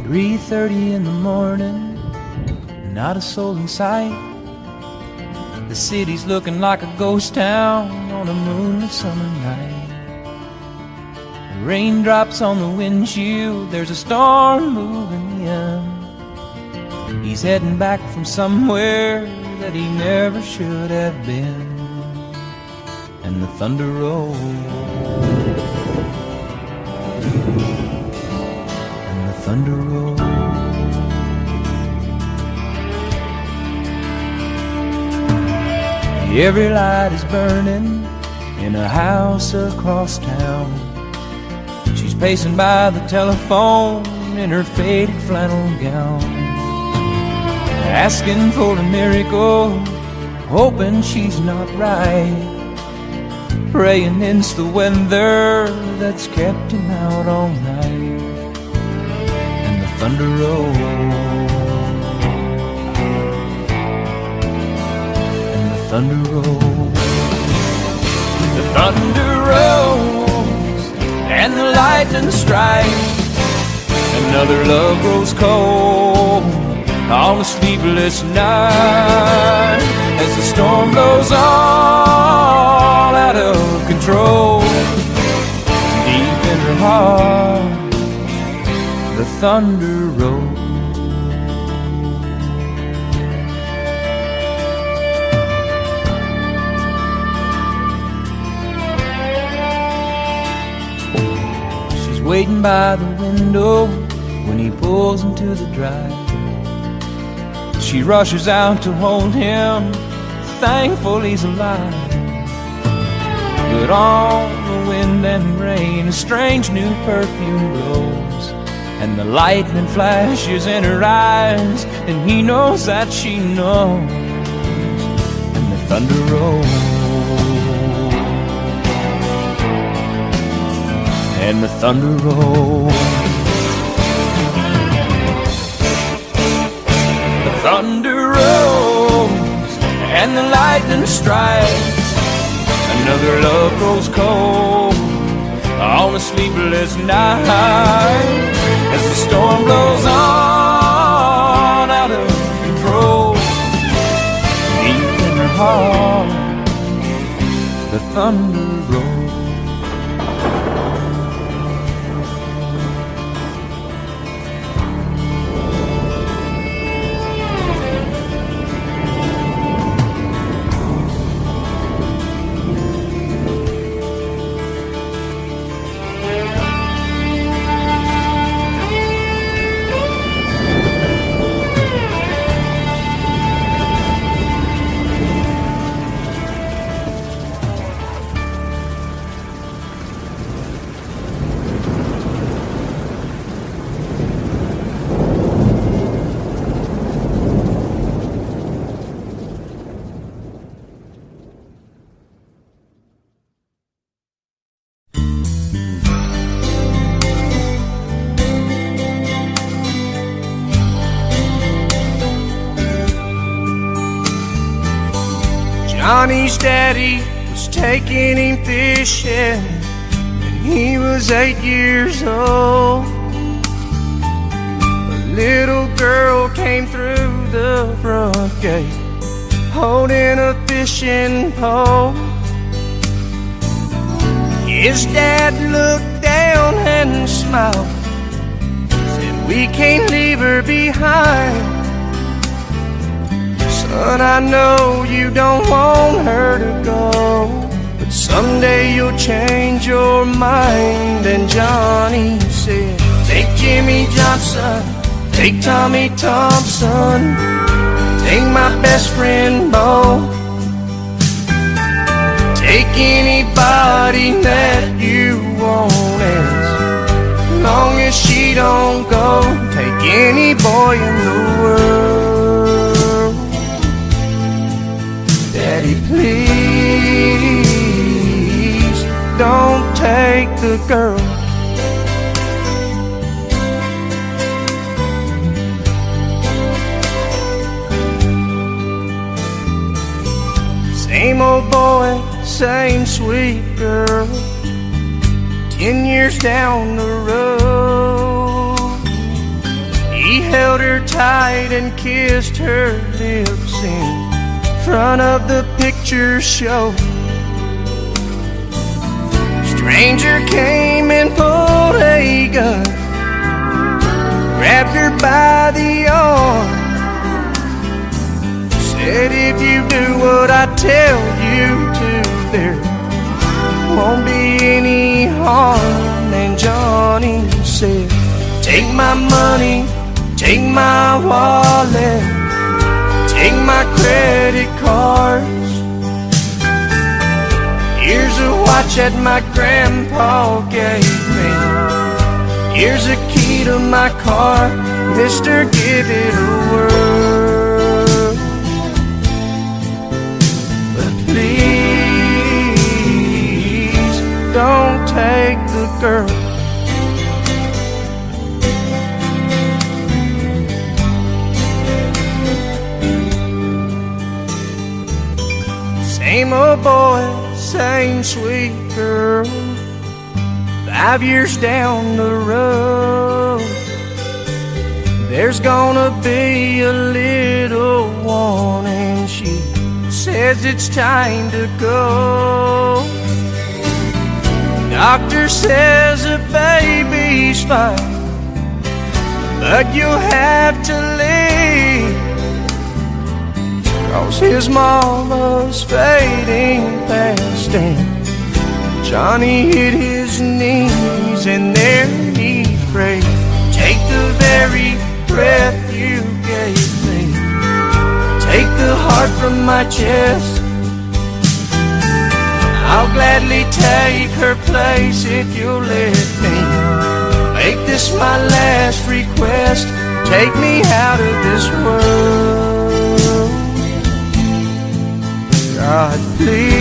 3:30 in the morning, not a soul in sight. The city's looking like a ghost town on a moonlit summer night. Raindrops on the windshield, there's a storm moving in. He's heading back from somewhere that he never should have been. And the thunder rolls, and the thunder rolls. Every light is burning in a house across town. She's pacing by the telephone in her faded flannel gown, asking for a miracle, hoping she's not right, praying it's the weather that's kept him out all night. And the thunder rolls, and the thunder rolls, the thunder rolls, and the lightning strikes. Another love grows cold on a sleepless night, as the storm blows all out of control. Deep in her heart, the thunder rolls. She's waiting by the window when he pulls into the drive. She rushes out to hold him, thankful he's alive. But on the wind and rain, a strange new perfume blows, and the lightning flashes in her eyes, and he knows that she knows. And the thunder rolls, and the thunder rolls. The thunder rolls, and the lightning strikes. Another love grows cold on a sleepless night, as the storm blows on out of control. Deep in her heart, the thunder rolls. Johnny's daddy was taking him fishing when he was 8 years old. A little girl came through the front gate holding a fishing pole. His dad looked down and smiled, said, "We can't leave her behind. Son, I know you don't want her to go, but someday you'll change your mind." And Johnny said, "Take Jimmy Johnson, take Tommy Thompson, take my best friend Bo, take anybody that you want, as long as she don't go. Take any boy in the world. Daddy, please don't take the girl. Same old boy, same sweet girl, 10 years down the road. held her tight and kissed her lips in front of the picture show. Stranger came and pulled a gun, grabbed her by the arm, said, if you do what I tell you to, there won't be any harm. And Johnny said, take my money, take my wallet, take my credit cards. Here's a watch that my grandpa gave me. Here's a key to my car. Mister, give it a whirl. But please don't take the girl. Same old boy, same sweet girl. 5 years down the road, there's gonna be a little one, and she says it's time to go. Doctor says the baby's fine, but you'll have to leave, 'cause his mama's fading fast. And Johnny hit his knees and there he prayed, take the very breath you gave me, take the heart from my chest. I'll gladly take her place if you'll let me make this my last request. Take me out of this world. God, please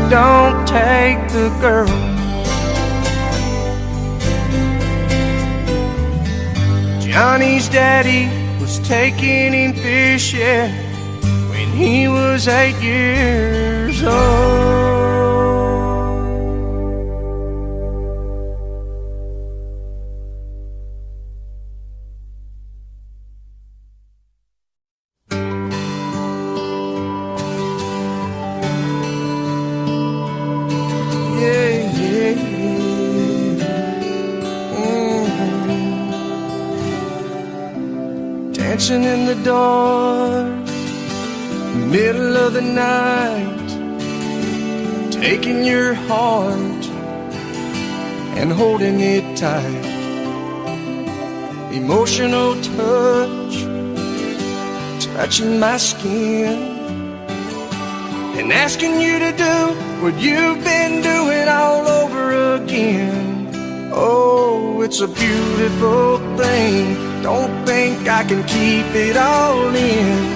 don't take the girl. Johnny's daddy was taking him fishing when he was 8 years old. Dancing in the dark, middle of the night, taking your heart and holding it tight. Emotional touch, touching my skin, and asking you to do what you've been doing all over again. Oh, it's a beautiful thing. Don't think I can keep it all in.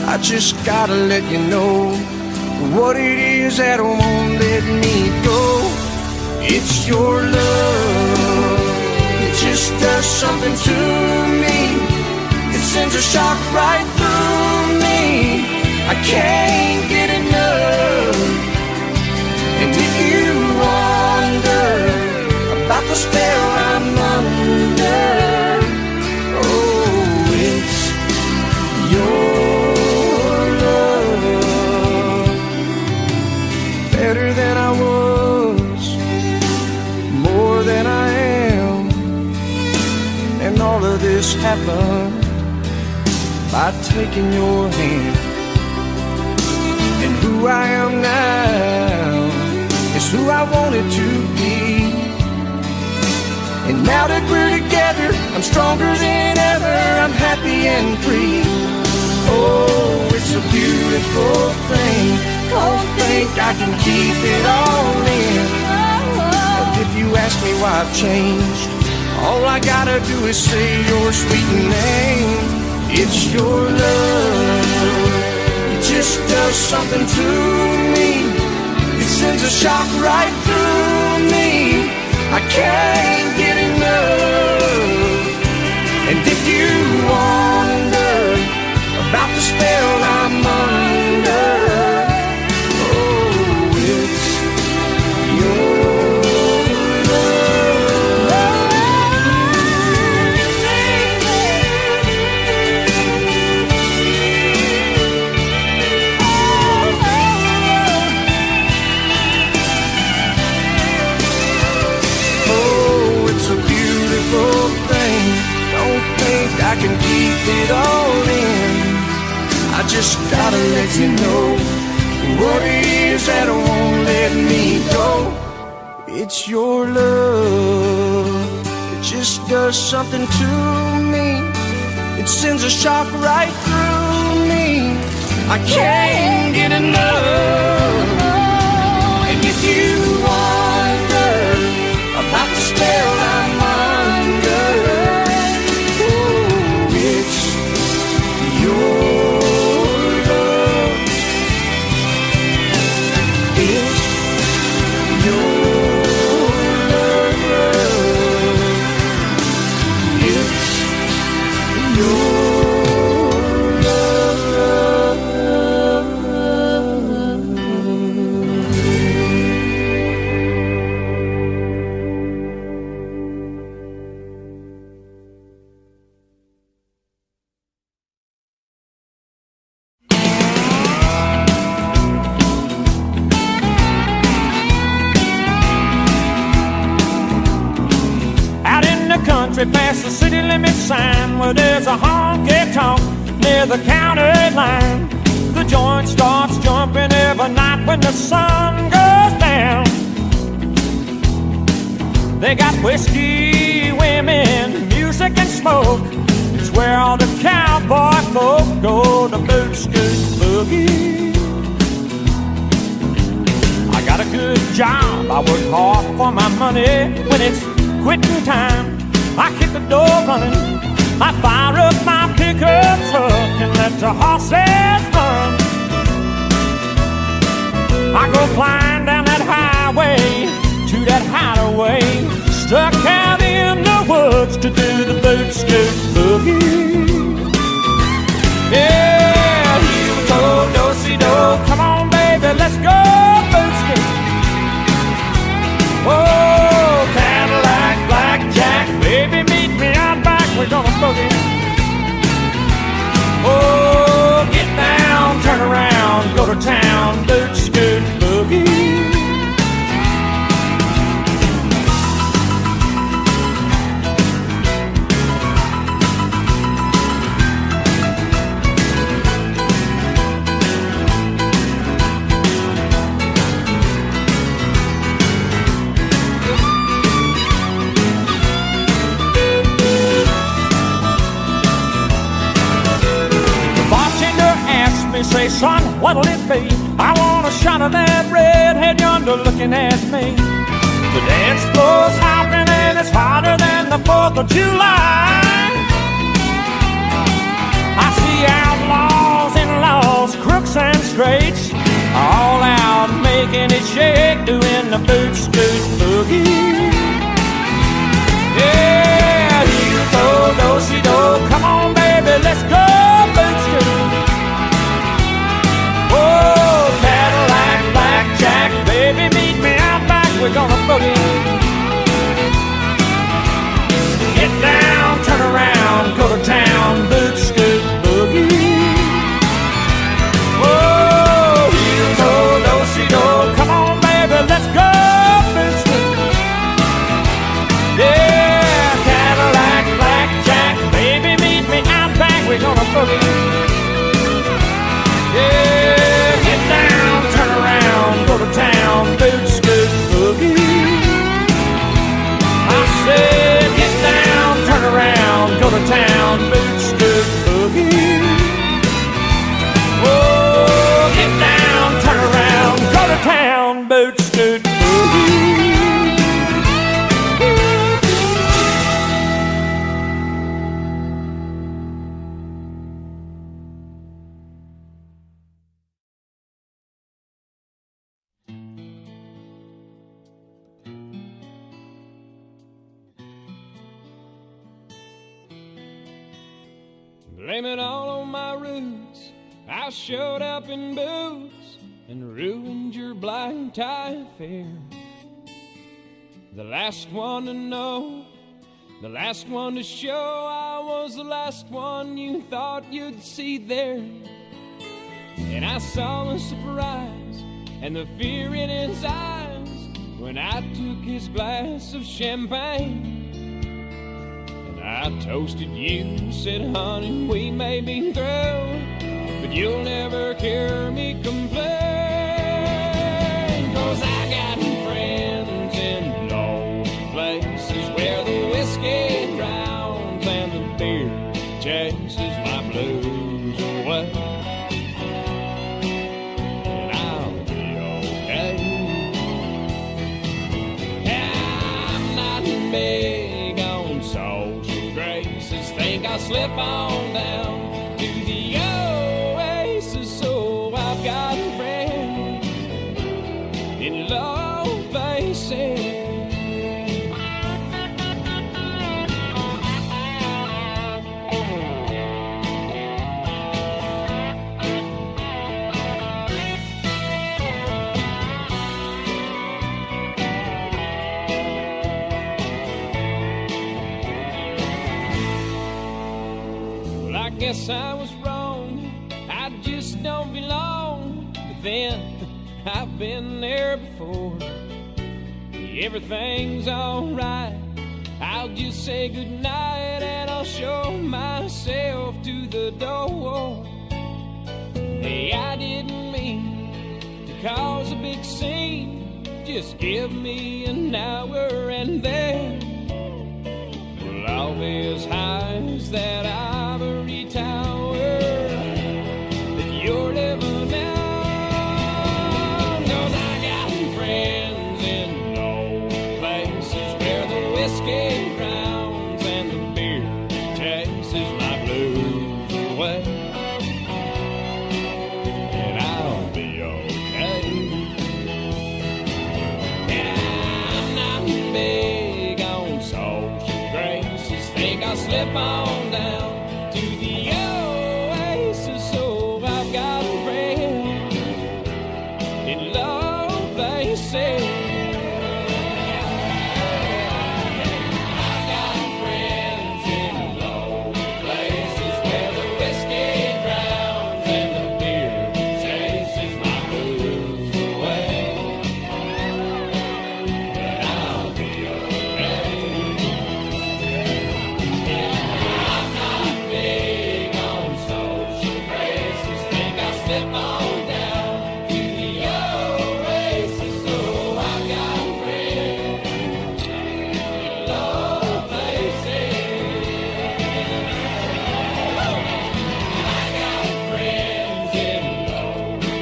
I just gotta let you know what it is that won't let me go. It's your love. It just does something to me. It sends a shock right through me. I can't get enough. And if you wonder about the spell I'm under, better than I was, more than I am. And all of this happened by taking your hand. And who I am now is who I wanted to be. And now that we're together, I'm stronger than ever. I'm happy and free. Oh, it's a beautiful thing. Don't think I can keep it all in. And if you ask me why I've changed, all I gotta do is say your sweet name. It's your love. It just does something to me. It sends a shock right through me. I can't get enough. And if you wonder about the spell I'm under, thing. Don't think I can keep it all in. I just gotta let you know what it is that won't let me go. It's your love. It just does something to me. It sends a shock right through me. I can't get enough. And if you wonder about the spell I'm under, oh, it's your love. It's your past the city limit sign where there's a honky-tonk near the county line. The joint starts jumping every night when the sun goes down. They got whiskey, women, music and smoke. It's where all the cowboy folk go to boot, scoot, boogie. I got a good job, I work hard for my money. When it's quitting time, I kick the door running, I fire up my pickup truck and let the horses run. I go flying down that highway to that hideaway, stuck out in the woods to do the boot scoot boogie. Yeah, heel-toe, do-si-do, come on baby, let's go boot scoot. Oh, Cadillac, blackjack, baby, meet me out back, we're gonna boogie. Oh, get down, turn around, go to town, boot, scoot, boogie. Say, son, what'll it be? I want a shot of that redhead yonder looking at me. The dance floor's hopping and it's hotter than the 4th of July. I see outlaws and laws, crooks and straights, all out making it shake, doing the boot scoot boogie. Yeah, heel-toe, do-si-do, come on baby, let's go boot scoot. Oh, Cadillac, blackjack, baby, meet me out back, we're gonna boogie. Get down, turn around, go to town, boot, scoot, boogie. Oh, heel-toe, do-si-do, come on, baby, let's go, boot, scoot. Yeah, Cadillac, blackjack, baby, meet me out back, we're gonna boogie. Yeah, get down, turn around, go to town, boot, scoot, boogie. I said, get down, turn around, go to town, boot, scoot, boogie. Oh, get down, turn around, go to town, boot, scoot, boogie. Blame it all on my roots. I showed up in boots and ruined your black tie affair. The last one to know, the last one to show, I was the last one you thought you'd see there. And I saw the surprise and the fear in his eyes when I took his glass of champagne and I toasted you, said, honey, we may be through, but you'll never hear me complain. 'Cause I got friends in low places where the whiskey drowns and the beer chases my blues away. And I'll be okay. I'm not big on social graces. Think I'll slip on down to the oasis. So I've got a friend in low places. Well, I guess I was wrong. I just don't belong. But then I've been there before. Everything's alright. I'll just say goodnight and I'll show myself to the door. Hey, I didn't mean to cause a big scene. Just give me an hour and then we'll all be as high as that ivory tower that you're living on. 'Cause I got friends in low places where the whiskey drowns and the beer chases my blues away. And I'll be okay. Yeah, I'm not big on social graces. Think I'll slip on down to the oasis. So I've got a friend in low places. I've got friends in low places where the whiskey drowns and the beer chases my blues away. And I'll be okay. I'm not big on social graces. Think I'll slip on down to the oasis. So I've got friends in low places. I got friends in low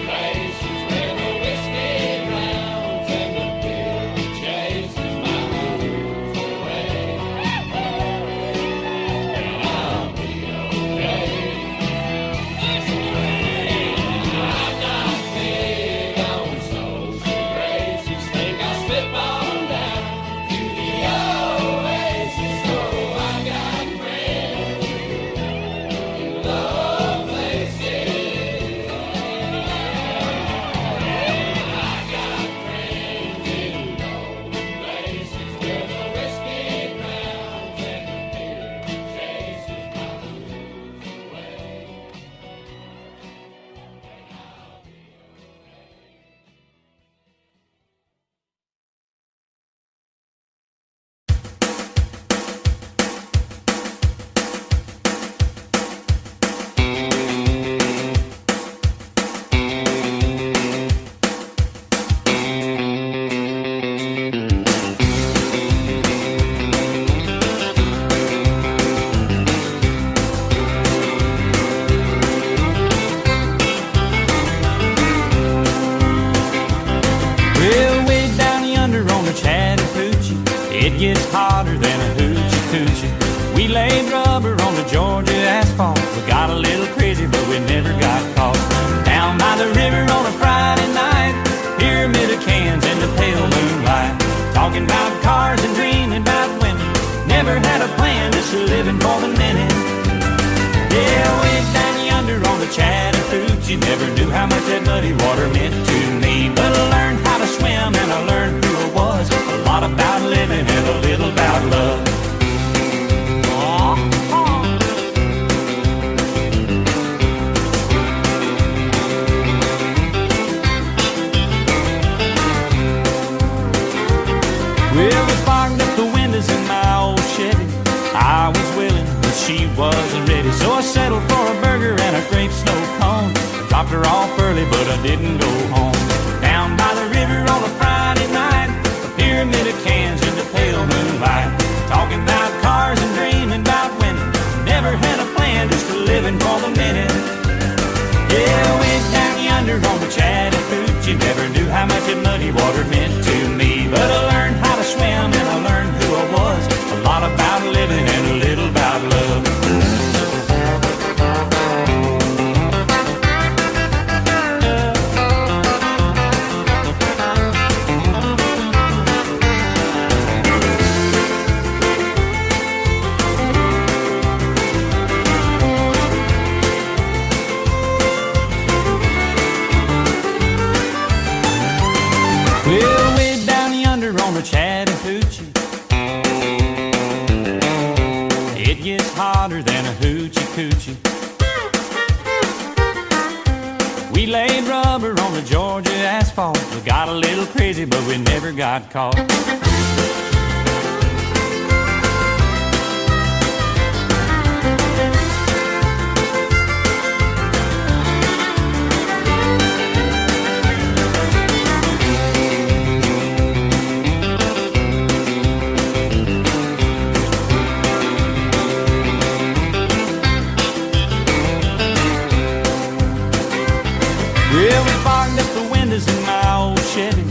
places where the whiskey drowns and the beer chases my blues away. And I'll be okay. I'm not big on social graces. Think I'll slip on down to the oasis. So I got friends in low places. I got friends in low places where the whiskey drowns and the beer chases my blues away. Well, way down yonder on the Chattahoochee, it gets hotter than a hoochie coochie. We laid rubber on the Georgia asphalt. We got a little crazy, but we never got caught. Down by the river on a Friday night, pyramid of cans in the pale moonlight. Talking about cars and dreaming about women. Never had a plan, just living for the minute. Yeah, way down yonder on the Chattahoochee, never knew how much that muddy water meant to me. But I learned how to swim and I learned who I was. A lot about living and a little about love. Well, we fogged up the windows in my old Chevy. I was willing, but she wasn't ready. So I settled for a burger and a grape snow cone. Dropped her off early, but I didn't go home. Down by the river on a Friday night, a pyramid of cans in the pale moonlight. Talking about cars and dreaming about women. Never had a plan, just living for the minute. Yeah, went down yonder on the Chattahoochee. Never knew how much that muddy water meant to me. But I learned how to swim and I learned who I was. A lot about living and a little about love. Well, way down yonder on the Chattahoochee, it gets hotter than a hoochie coochie. We laid rubber on the Georgia asphalt. We got a little crazy, but we never got caught. Well, we fogged up the windows in my old Chevy.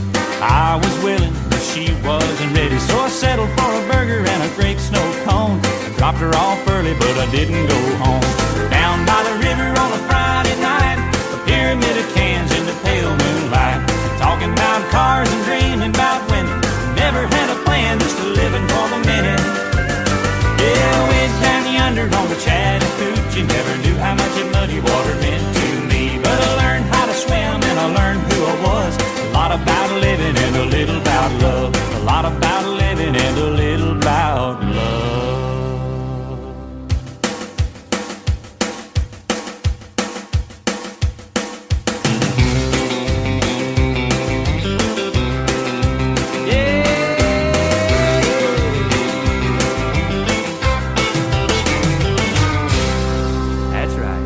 I was willing, but she wasn't ready. So I settled for a burger and a grape snow cone. I dropped her off early, but I didn't go home. Down by the river on a Friday night, a pyramid of cans in the pale moonlight. Talking about cars and dreaming about women. Never had a plan, just living for the minute. Yeah, went down yonder on the Chattahoochee. Never knew how much that muddy water meant to me. But I learned how to swim and I learned who I was. A lot about living and a little about love. A lot about living and a little about love. That's right.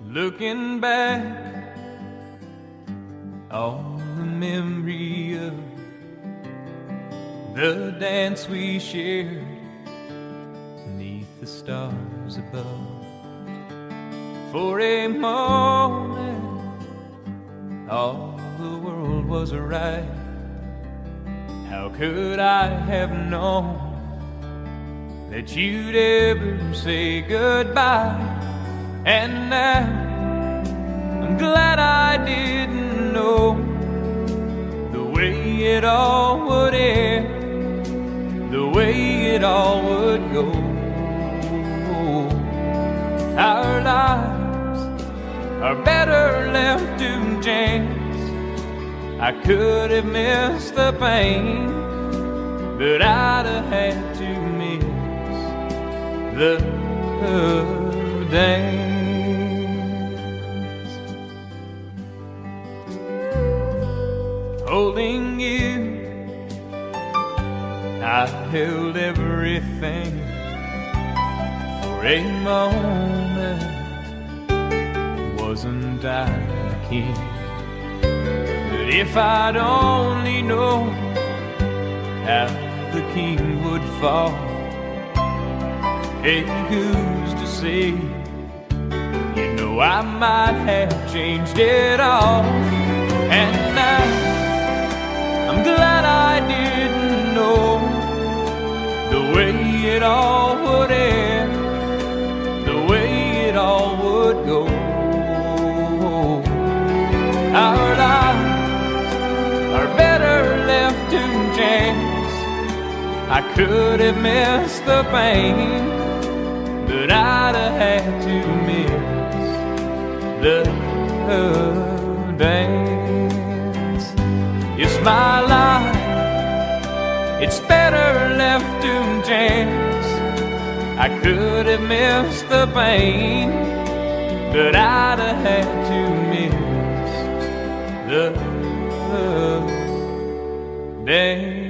Looking back on the memory of the dance we shared beneath the stars above. For a moment, all the world was right. How could I have known that you'd ever say goodbye? And now I'm glad I didn't know the way it all would end, the way it all would go. Our lives are better left to chance. I could have missed the pain, but I'd have had to miss the dance. Holding you, I held everything. For a moment, wasn't I the king? But if I'd only known how the king would fall, hey, who's to say? You know I might have changed it all. And now I'm glad I didn't know the way it all would end, the way it all would go. Our lives are better left to chance. I could have missed the pain, but I'd have had to miss the dance. It's my life, it's better left to chance. I could have missed the pain, but I'd have had to miss the dance.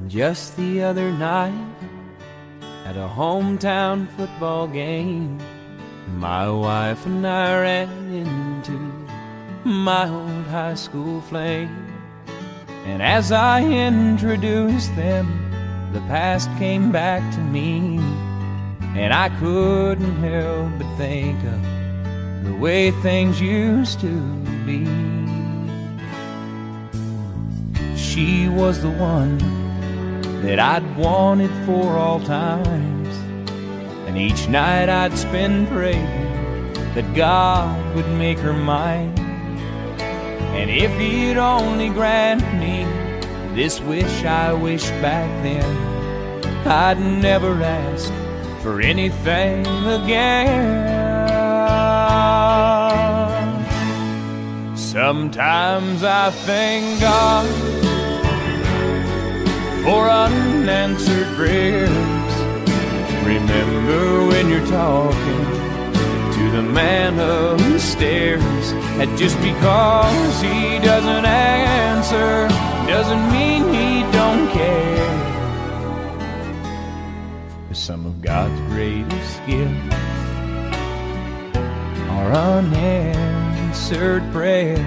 Just the other night, at a hometown football game, my wife and I ran into my old high school flame. And as I introduced them, the past came back to me, and I couldn't help but think of the way things used to be. She was the one that I'd wanted for all times, and each night I'd spend praying that God would make her mine. And if He'd only grant me this wish I wished back then, I'd never ask for anything again. Sometimes I thank God for unanswered prayers. Remember when you're talking to the man upstairs, that just because he doesn't answer doesn't mean he don't care. 'Cause some of God's greatest gifts are unanswered prayers.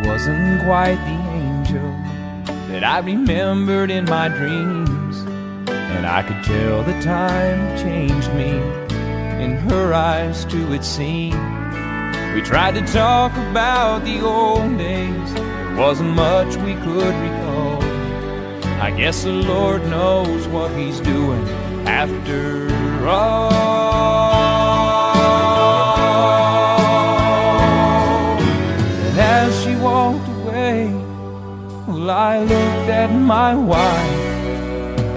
Wasn't quite the angel that I remembered in my dreams, and I could tell the time changed me. In her eyes too it seemed. We tried to talk about the old days, there wasn't much we could recall. I guess the Lord knows what He's doing after all. As she walked away, well, I looked at my wife,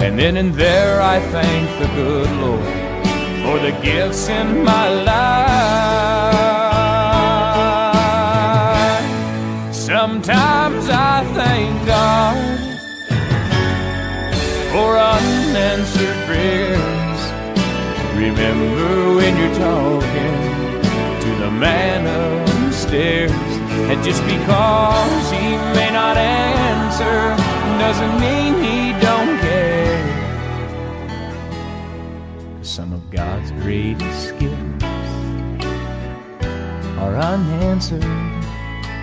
and then and there I thanked the good Lord for the gifts in my life. Sometimes I thank God for unanswered prayers. Remember when you're talking to the man upstairs, and just because he may not answer doesn't mean he don't care. Some of God's greatest gifts are unanswered.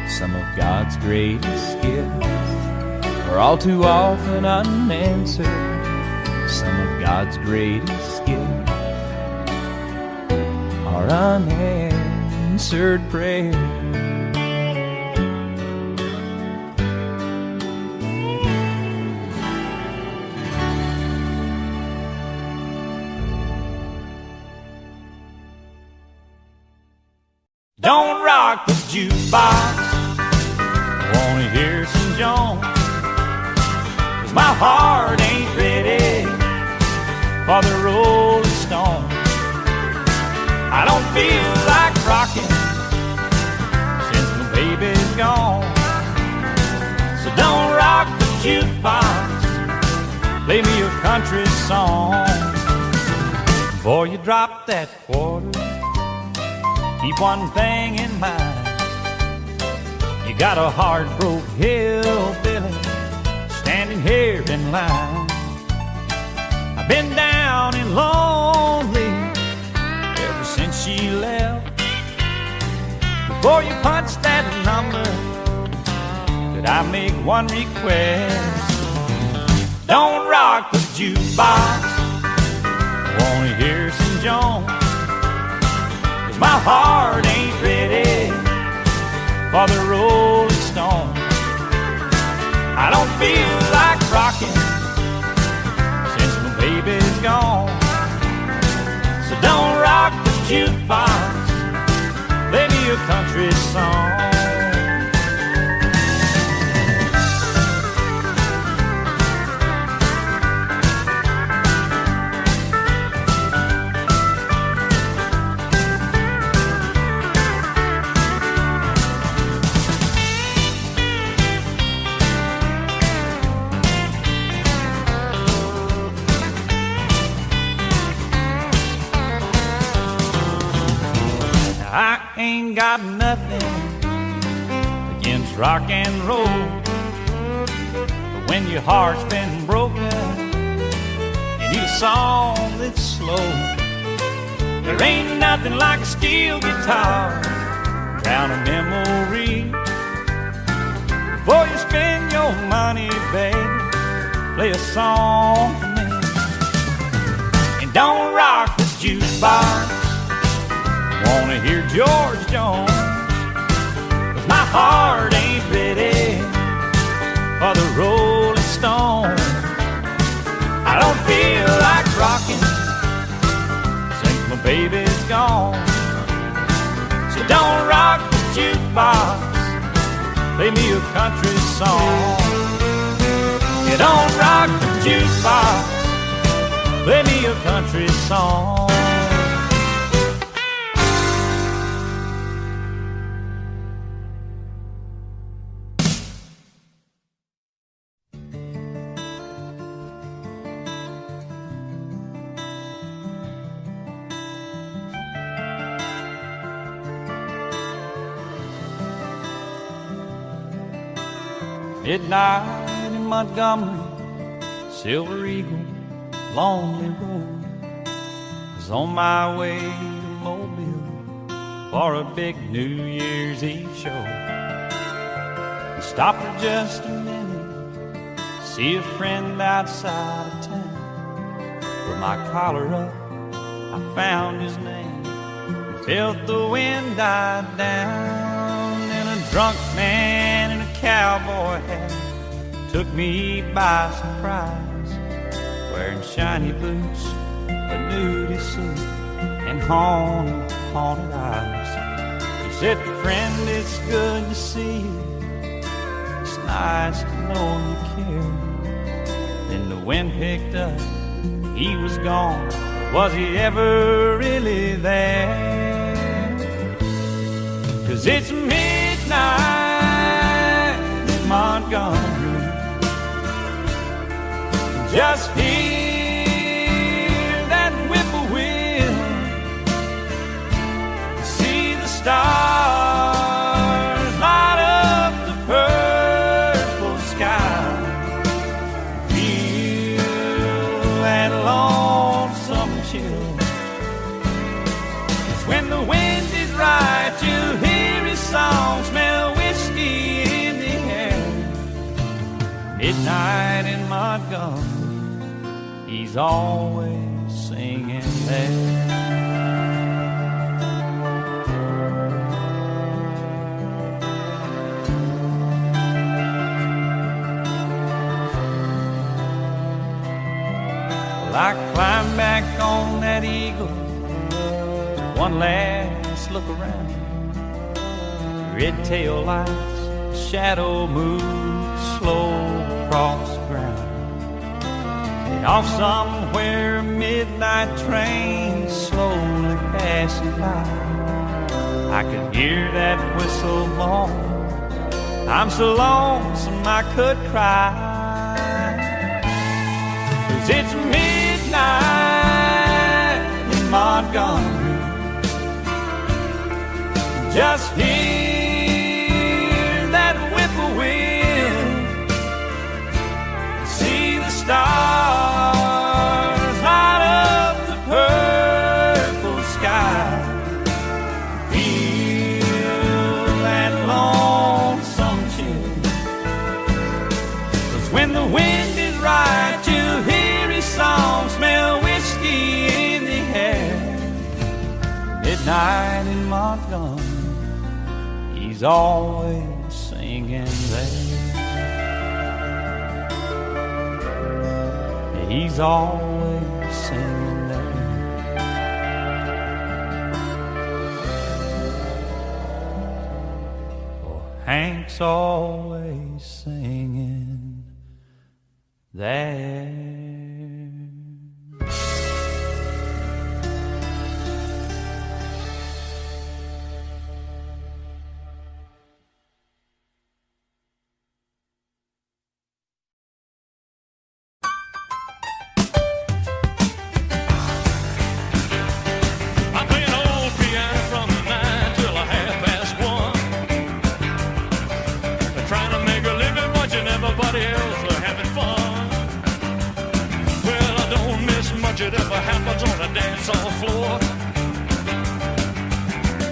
Some of God's greatest gifts are all too often unanswered. Some of God's greatest gifts are unanswered prayers. Don't rock the jukebox, I wanna hear some Jones, 'cause my heart ain't ready for the Rolling Stones. I don't feel like rocking play me a country song. Before you drop that quarter, keep one thing in mind. You got a heart-broke hillbilly standing here in line. I've been down and lonely ever since she left. Before you punch that number, could I make one request? Don't rock the jukebox, I wanna hear some Jones, 'cause my heart ain't ready for the Rolling Stones. I don't feel like rocking since my baby's gone. So don't rock the jukebox, play me a country song. I ain't got nothing against rock and roll, but when your heart's been broken, you need a song that's slow. There ain't nothing like a steel guitar, drown a memory. Before you spend your money, baby, play a song for me. And don't rock the jukebox, wanna hear George Jones, 'cause my heart ain't ready for the Rolling Stones. I don't feel like rocking since my baby's gone. So don't rock the jukebox, play me a country song. You don't rock the jukebox, play me a country song. Midnight in Montgomery, Silver Eagle, Lonely Road. Was on my way to Mobile for a big New Year's Eve show. I stopped for just a minute, see a friend outside of town. With my collar up, I found his name, felt the wind die down, and a drunk man in a cowboy hat took me by surprise, wearing shiny boots, a nudie suit, and haunted eyes. He said, "Friend, it's good to see you. It's nice to know you care." Then the wind picked up, he was gone. Was he ever really there? 'Cause it's midnight in Montgomery, just hear that whippoorwill, see the stars light up the purple sky, feel that lonesome chill. 'Cause when the wind is right, you hear his song, smell whiskey in the air. Midnight in Montgomery, he's always singing there. Well, I climbed back on that Eagle, one last look around. Red tail lights, shadow moves slow across the ground. And off somewhere, a midnight train slowly passing by. I could hear that whistle blow. I'm so lonesome I could cry. It's midnight in Montgomery. Just hear that whippoorwill, see the stars light up the purple sky, feel that lonesome chill. 'Cause when the wind is right, you hear his song, smell whiskey in the air. Midnight in Montgomery, he's always singing there. He's always singing there. Oh, Hank's always singing there. Whatever happens on the dance hall floor.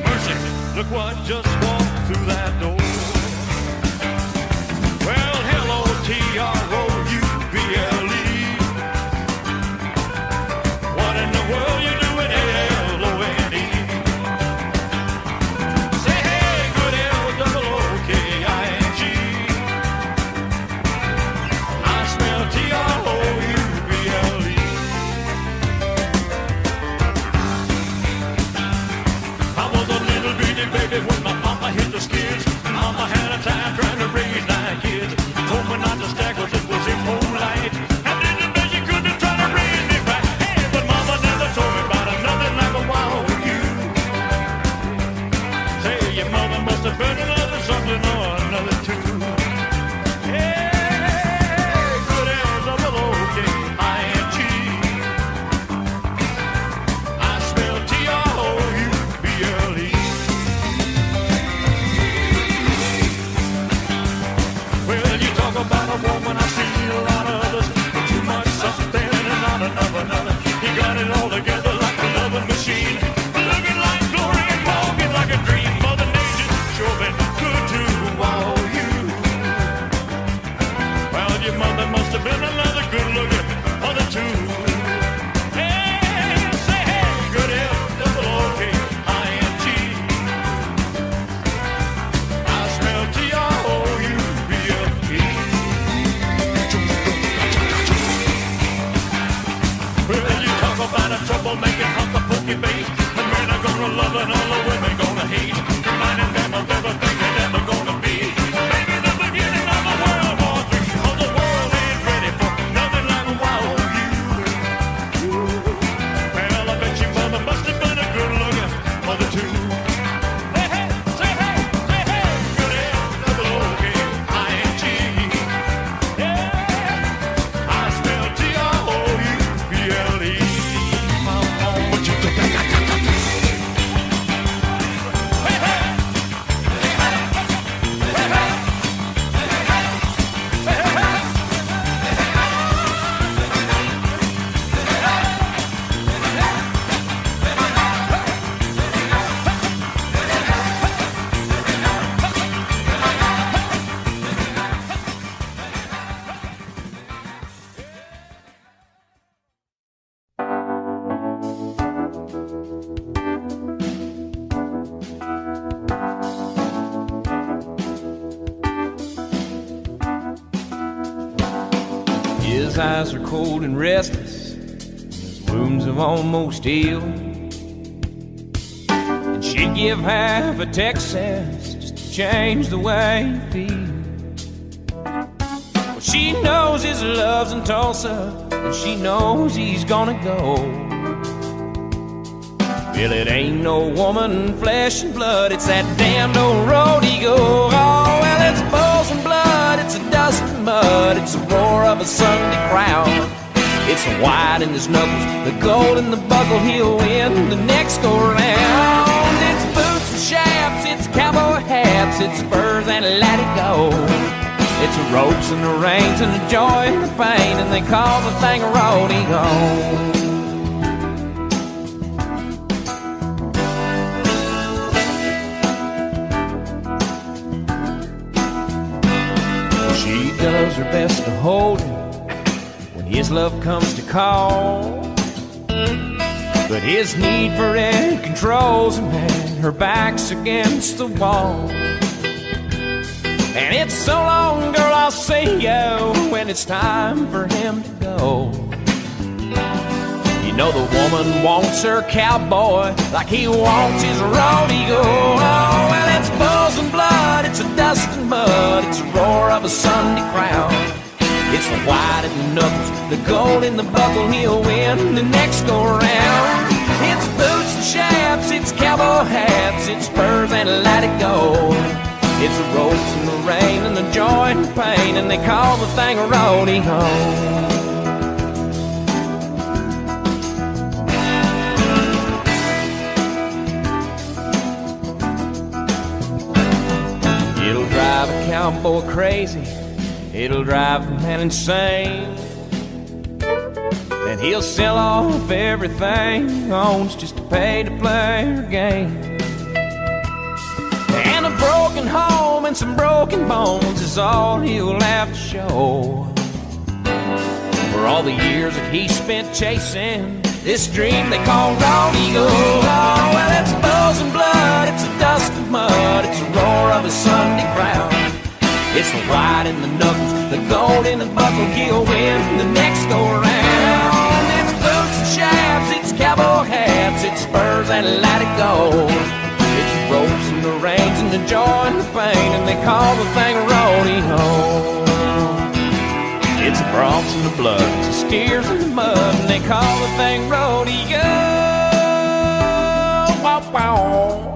Mercy, look what just walked through that door. Well, hello, TROUBLE. What in the world you doing, LONE? Say hey, good LOOKING. I smell TROUBLE. Baby, when my mama hit the skids, mama had a time trying to raise 9 kids. Told me not to stack, cause it was impolite. And didn't know you couldn't try to raise me right. Hey, but mama never told me about nothing like a wild you. Say your mother must have been another something or another too. Hey, good LOOKING. I smell TROUBLE. About a woman, I've seen a lot of others. Too much something and not enough another. He got it all together like a loving machine. Looking like glory and walking like a dream. Mother Nature's sure been good to all you. Well, your mother must have been another good looking mother too. Hey, say hey, good LOOKING. I smell TROUBLE. About a troublemaking hunk of pokey bait. The men are gonna love and all the women gonna hate. Reminding them of everything they're never gonna be. Maybe the beginning of a World War III. Oh, the world ain't ready for nothing like a wild you. Well, I bet your mother must have been a good looking mother too. Hey, hey, say hey, say hey, good LOOKING. Yeah, I smell TROUBLE. His eyes are cold and restless, his wounds have almost healed. And she'd give half a Texas just to change the way he feels. Well, she knows his love's in Tulsa, and she knows he's gonna go. Well, it ain't no woman, flesh and blood, it's that damned old rodeo. Oh, well, it's bulls and blood, it's a dust and mud, it's the roar of a Sunday crowd. It's the white in his knuckles, the gold in the buckle, he'll win the next go round. It's boots and chaps, it's cowboy hats, it's spurs and let it go. It's the ropes and the reins and the joy and the pain, and they call the thing a rodeo. She does her best to hold him when his love comes to call, but his need for it controls him, and her back's against the wall. And it's so long, girl, I'll see you when it's time for him to go. You know the woman wants her cowboy like he wants his rodeo. Oh, well, it's bulls and blood, it's a dust and mud, it's a roar of a Sunday crowd. It's the white in the knuckles, the gold in the buckle, he'll win the next go round. It's boots and chaps, it's cowboy hats, it's spurs and let it go. It's the ropes and the rain and the joy and the pain, and they call the thing a rodeo. It'll drive a cowboy crazy, it'll drive a man insane, and he'll sell off everything he owns just to pay to play her game. And a broken home and some broken bones is all he'll have to show for all the years that he spent chasing this dream they call rodeo. Oh, well, it's bulls and blood, it's a dust and mud, it's a roar of a Sunday crowd. It's the white in the knuckles, the gold in the buckle, he'll win the next go round. It's boots and chaps, it's cowboy hats, it's spurs and let it go. It's the ropes and the reins and the joy and the pain, and they call the thing a rodeo. It's the broncs and the blood, it's the steers and the mud, and they call the thing rodeo. Wow, wow.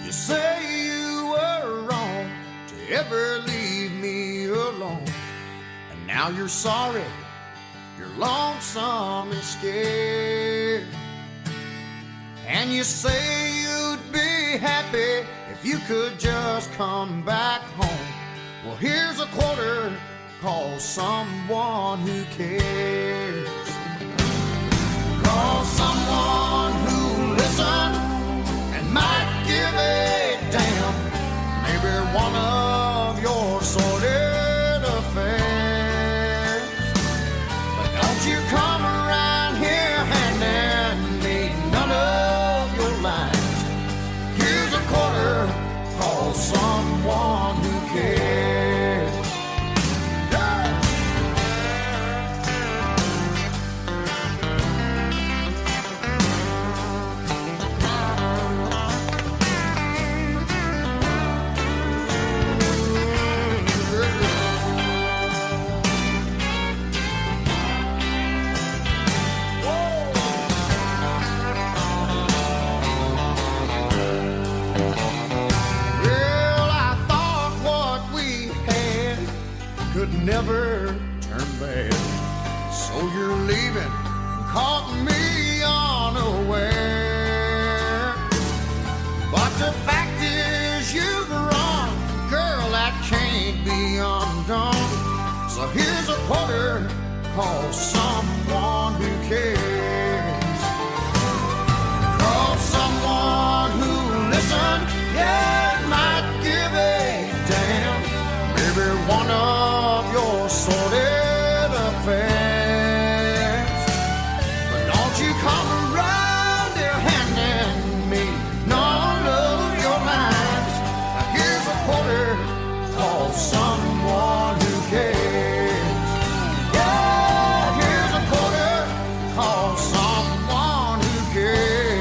You say you were wrong to ever leave me alone, and now you're sorry, you're lonesome and scared. And you say you'd be happy if you could just come back home. Well, here's a quarter, call someone who cares. Call someone who'll listen and might give a damn. Maybe one of your sordid affairs. But don't you come around here handing me none of your lines. Here's a quarter, call someone who cares. Never turn bad, so you're leaving, caught me unaware. But the fact is you've run, girl, that can't be undone. So here's a quarter, call someone who cares. every one of your sordid affairs. But don't you come around there handing me none of your lines. Now here's a quarter, call someone who cares. Yeah, here's a quarter, call someone who cares.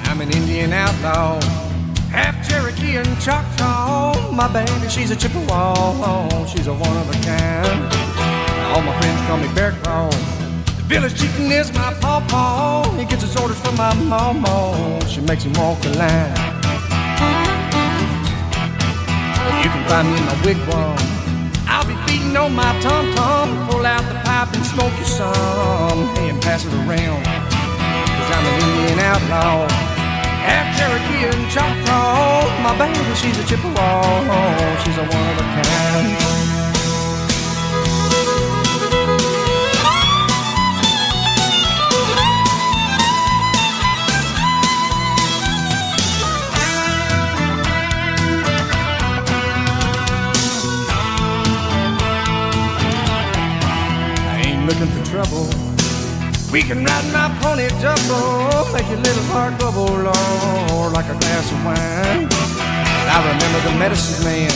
I'm an Indian outlaw, half Cherokee and Choctaw. My baby, she's a Chippewa, she's a one of a kind. All my friends call me Bear Claw. The village chieftain is my pawpaw. He gets his orders from my mama, she makes him walk the line. You can find me in my wigwam, I'll be beating on my tom-tom. Pull out the pipe and smoke you some, hey, and pass it around. Cause I'm an Indian outlaw, half Cherokee and Choctaw. My baby, she's a Chippewa, she's a one of a kind. I ain't looking for trouble. We can ride my pony double, make your little heart bubble, Lord, like a glass of wine. I remember the medicine man,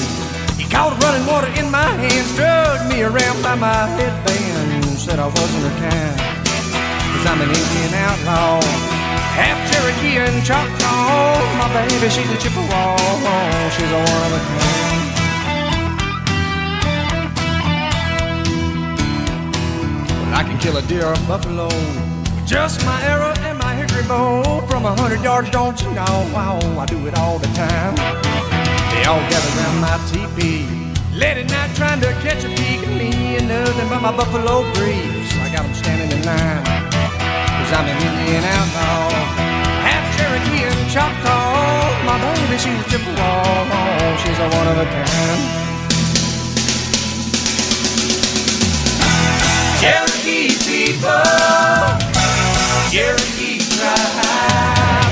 he caught running water in my hands, drugged me around by my headband, said I wasn't her kind. Cause I'm an Indian outlaw, half Cherokee and Choctaw. My baby, she's a Chippewa, she's a one of a kind. I can kill a deer or a buffalo with just my arrow and my hickory bow. From 100 yards, don't you know? Wow, I do it all the time. They all gather around my teepee late at night trying to catch a peek at me and nothing but my buffalo briefs. I got them standing in line, cause I'm an Indian outlaw, half Cherokee and Choctaw. My baby, she's a Chippewa, she's a one of a kind. Cherokee people, Cherokee tribe,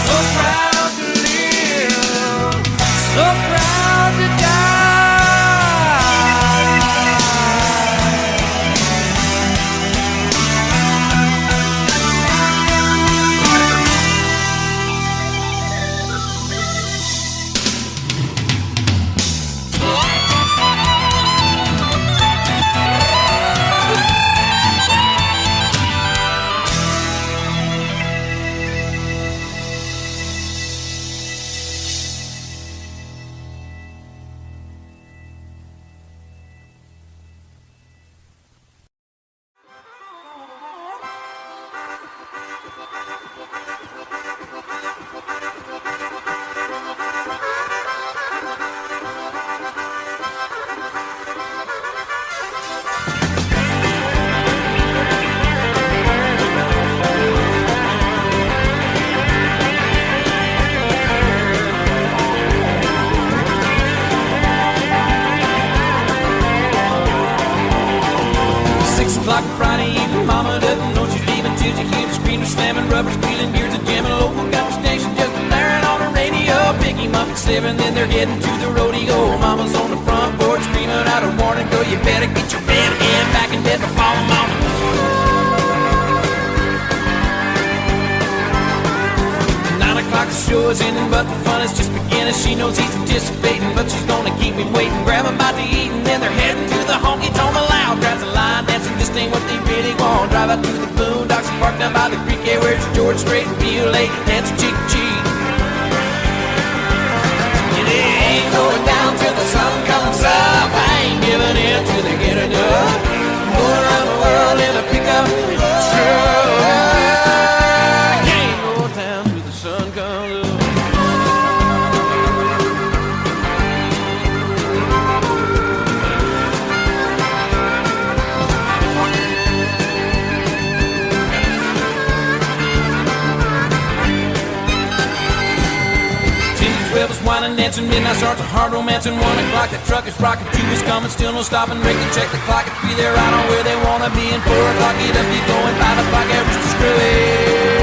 so proud to live, so proud to die. Friday evening, mama doesn't know she's leaving till she hears the screaming, slamming, rubber squealing, beers and jamming. Local country station just blaring on the radio. Pick him up at 7, then they're heading to the rodeo. Mama's on the front porch screaming out a warning, girl, you better get your red hand back in bed before the morning. The show is ending, but the fun is just beginning. She knows he's anticipating, but she's gonna keep him waiting. Grab him by the eat, and then they're heading to the honky-tonk loud. Grabs a line dancing, this ain't what they really want. Drive out to the boondocks and park down by the creek. Yeah, where's George Strait and Peel Lake? Dance a cheek. And it ain't going down till the sun comes up. I ain't giving in till they get enough. Going around the world in a pickup truck. Ain't going down till the sun comes up. 12 is wine and dancing, midnight starts a hard romancing. 1 o'clock, the truck is rocking, 2 is coming, still no stopping. Break and check the clock, at 3 they're right on where they wanna be. And 4 o'clock, get up, keep going, 5 o'clock, average to screwy.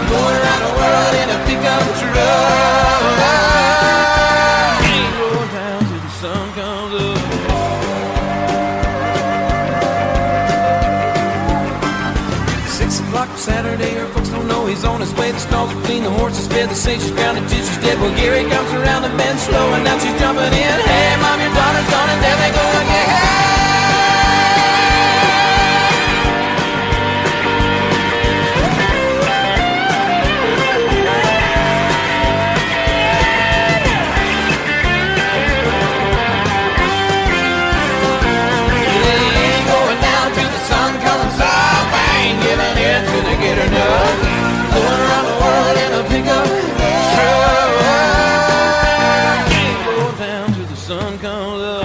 Going around the world in a pickup truck. Ain't going down till the sun comes up. 6 o'clock on Saturday, her folks don't know he's on his way. The stalls are clean, the horses fed, they say she's grounded till she's dead. Well, Gary comes around the bend slow, and now she's jumping in. Hey, mom, your daughter's gone, and there they go again. Get enough, going around the world in a pickup truck. Can't go down till the sun comes up.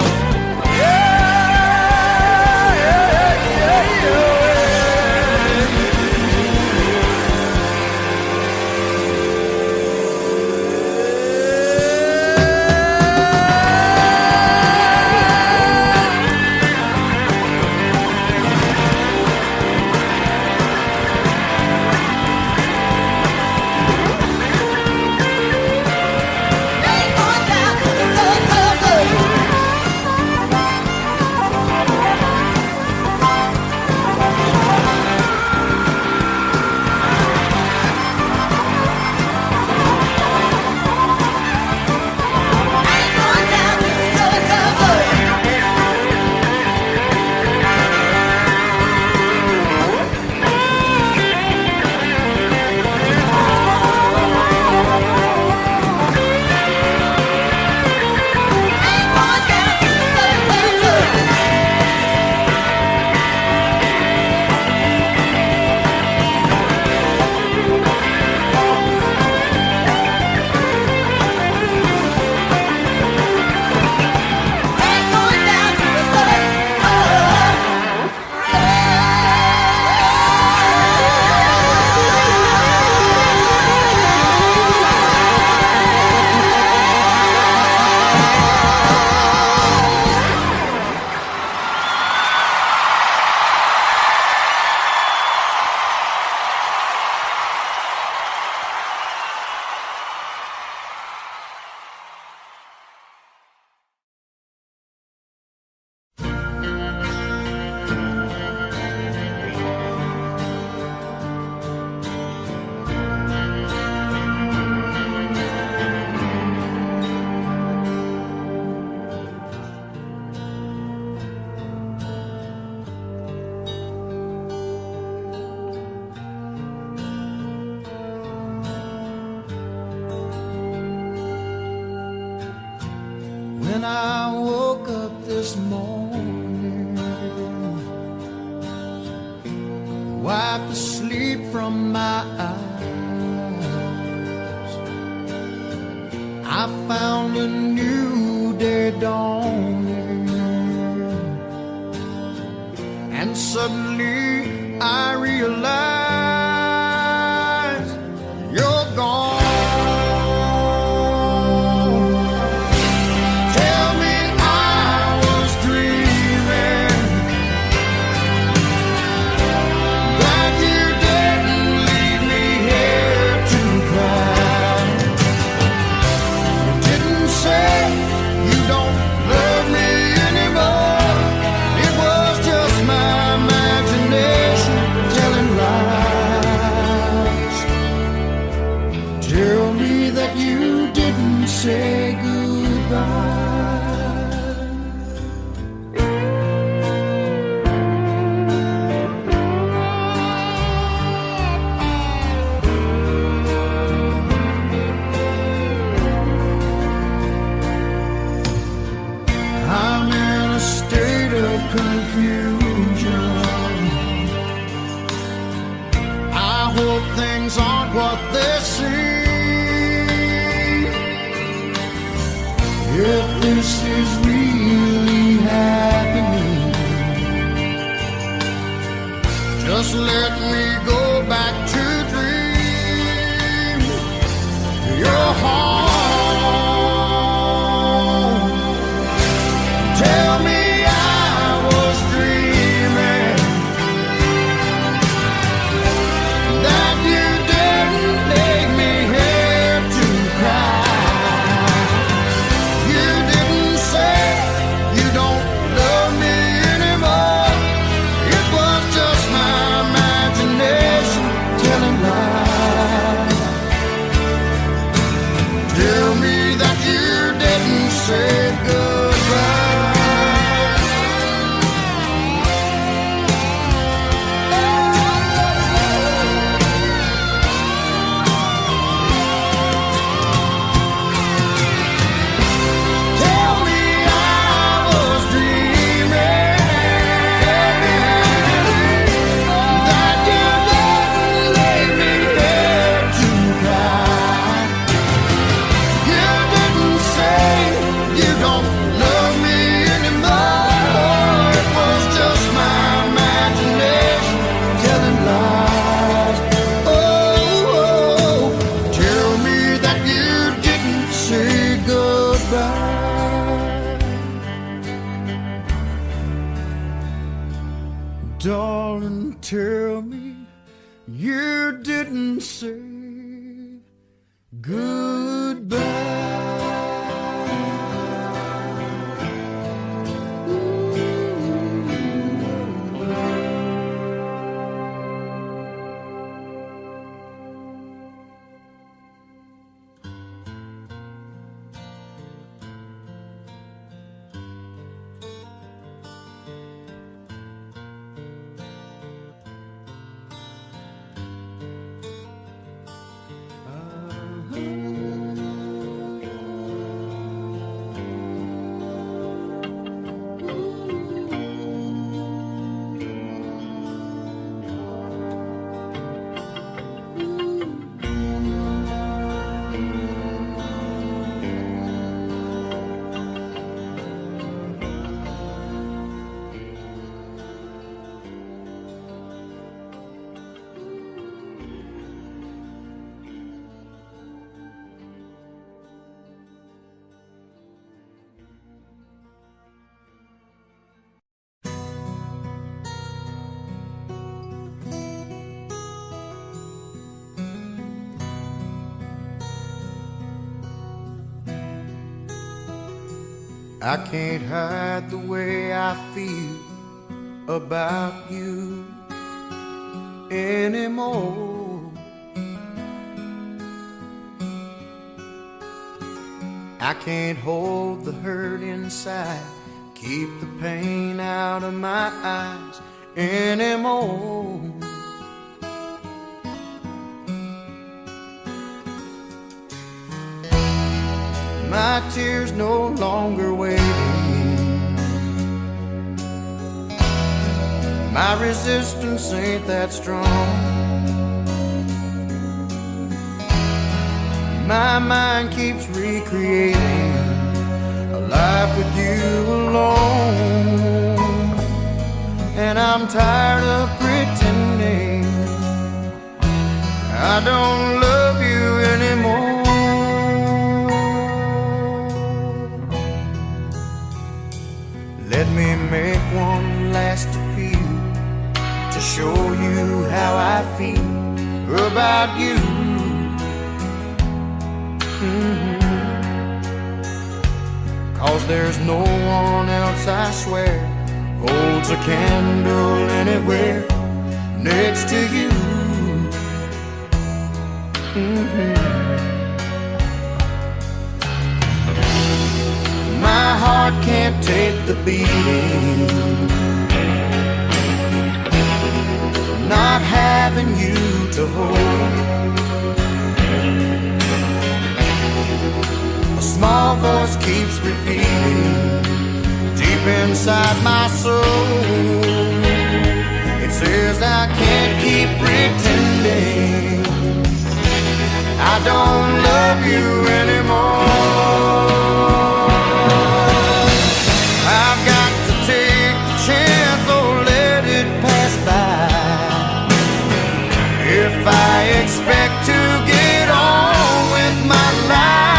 When I woke up this morning, wiped the sleep from my eyes, I found a new day dawning, and suddenly I realized you're gone. Telling hope things aren't what they seem. If this is really happening, just let me go back to dream your home. Tell me I was dreaming, that you didn't make me have to cry. You didn't say you don't love me anymore. It was just my imagination telling lies. Tell me that you didn't say goodbye. Tell me I was dreaming, that you didn't leave me here to cry. You didn't say you don't love me anymore. It was just my imagination telling lies. Oh, tell me that you didn't say goodbye. Darling, tell me you didn't say goodbye. I can't hide the way I feel about you anymore. I can't hold the hurt inside, keep the pain out of my eyes anymore. My tears no longer waiting. My resistance ain't that strong. My mind keeps recreating a life with you alone. And I'm tired of pretending I don't love you anymore. Let me make one last appeal to show you how I feel about you. Cause there's no one else, I swear, holds a candle anywhere next to you. My heart can't take the beating, not having you to hold. A small voice keeps repeating deep inside my soul. It says I can't keep pretending you anymore. I've got to take the chance or let it pass by. If I expect to get on with my life,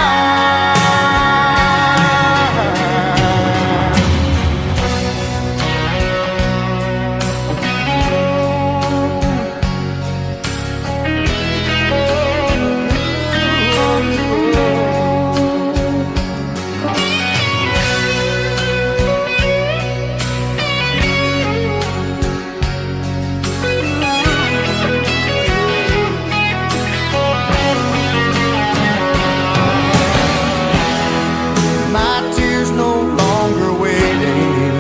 my tears no longer waiting.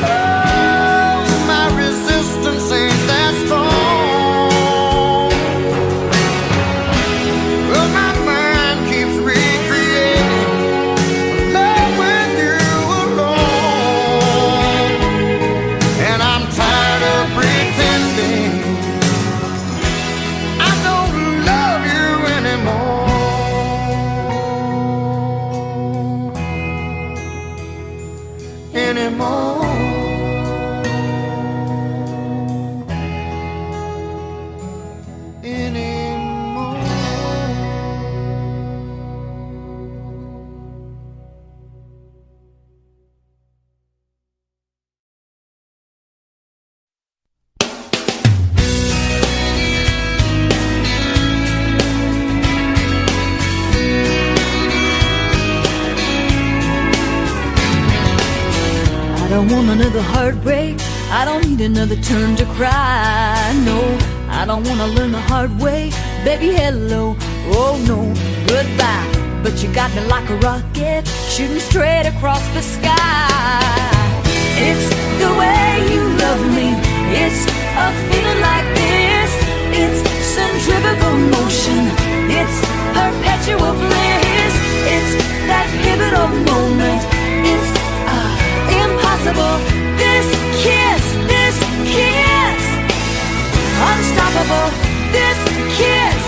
Oh, my resistance ain't that strong, but my mind keeps recreating love with you alone. And I'm tired of pretending I don't love you anymore. Anymore. I don't want another heartbreak. I don't need another turn to cry. No, I don't wanna learn the hard way. Baby, hello, oh no, goodbye. But you got me like a rocket, shooting straight across the sky. It's the way you love me. It's a feeling like this. It's centrifugal motion. It's perpetual bliss. It's that pivotal moment. It's impossible. This kiss, unstoppable. This kiss.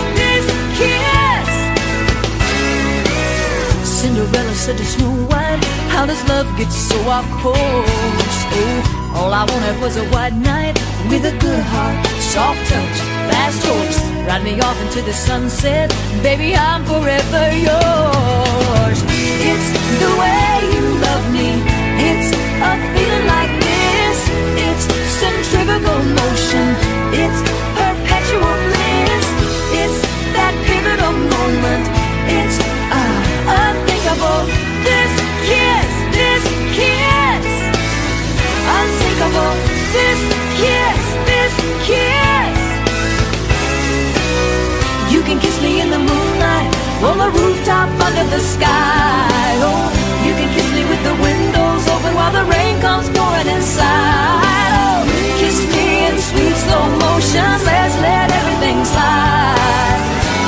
Cinderella said to Snow White, how does love get so off course? Oh, all I wanted was a white knight with a good heart, soft touch, fast horse. Ride me off into the sunset, baby, I'm forever yours. It's the way you love me. It's a feeling like this. It's centrifugal motion. It's perpetual bliss. It's that pivotal moment. It's unthinkable. This kiss, unsinkable. This kiss. You can kiss me in the moonlight, on the rooftop under the sky. Oh, you can kiss me with the windows open while the rain comes pouring inside. Oh, kiss me in sweet slow motion. Let's let everything slide.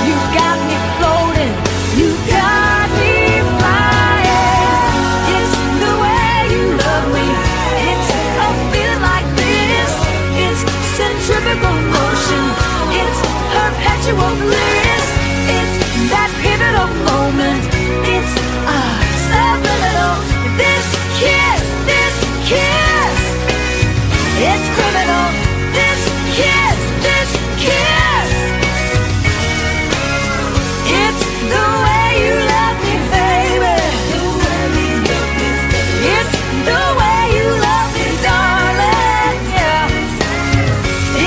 You got me floating. You got me flying. It's the way you love me. It's a feeling like this. It's centrifugal motion. It's perpetual bliss. It's that pivotal moment. It's subliminal. This kiss. It's criminal. This kiss. It's the way you love me, baby. It's the way you love me, darling. Yeah.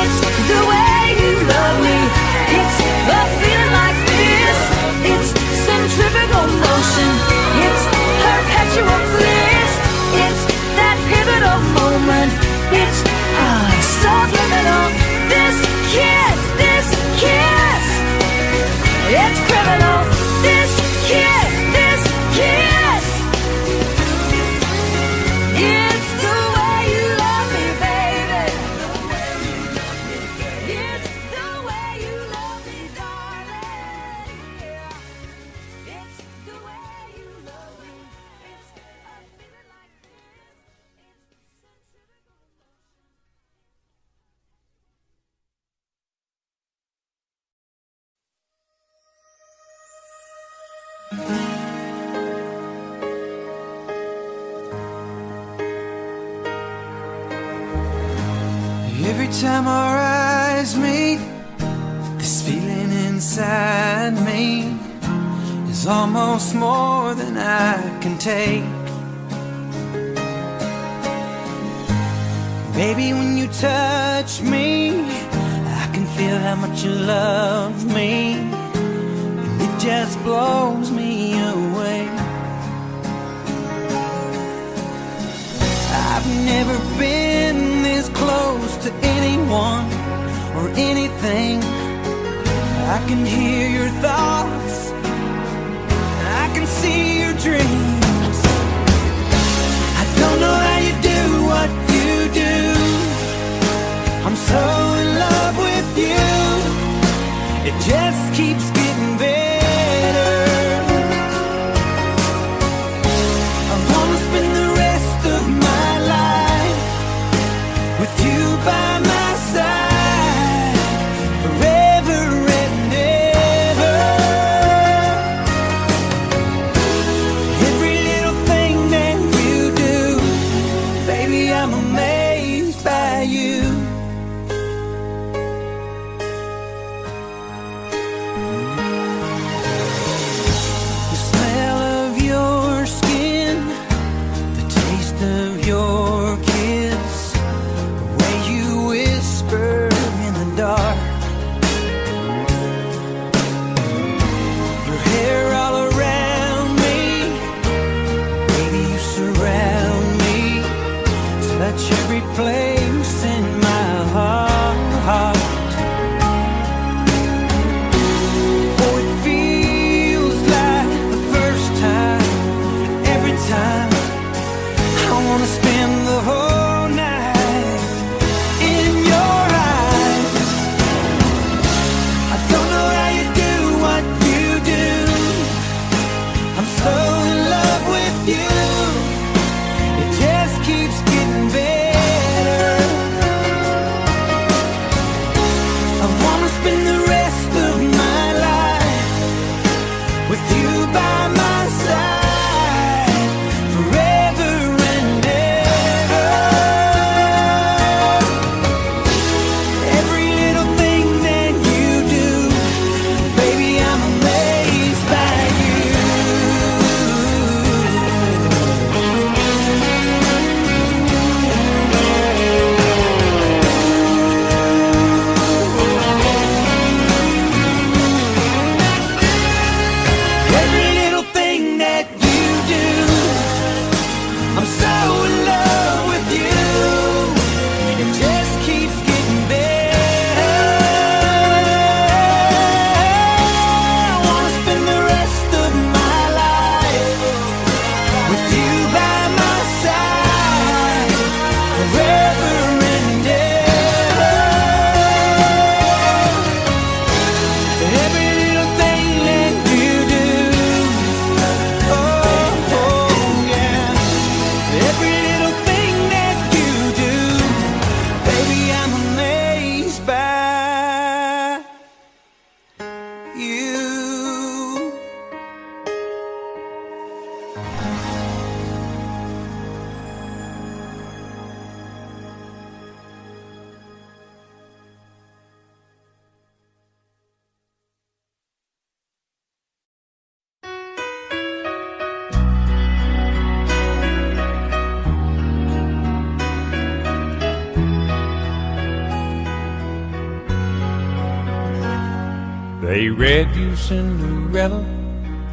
It's the way you love me. It's the feeling time our eyes meet, this feeling inside me is almost more than I can take. Baby, when you touch me, I can feel how much you love me, and it just blows me away. I've never been this close to anyone or anything. I can hear your thoughts, I can see your dreams. I don't know how you do what you do. I'm so in love with you. It just keeps getting better. I wanna spend the rest of my life with you by my side, forever and ever. Every little thing that you do, baby, I'm amazed by you. The smell of your skin, the taste of your kiss, the way you whisper in the dark, your hair all around me, baby, you surround me, touch every place in my heart. Oh, it feels like the first time, every time. I wanna spend the whole night in your eyes. I don't know how you do what you do. I'm so in love with you. It just keeps getting better. I wanna spend the rest of my life with you by my side, forever and ever. Every little thing that you do, baby, I'm amazed by you. Every little thing that you do, I'm so in love with you. It just keeps getting better. I wanna spend the rest of my life with you by my side, forever and ever. Every little thing that you do, oh, yeah. Every little thing that you do, baby, I'm amazed by you. They read you Cinderella,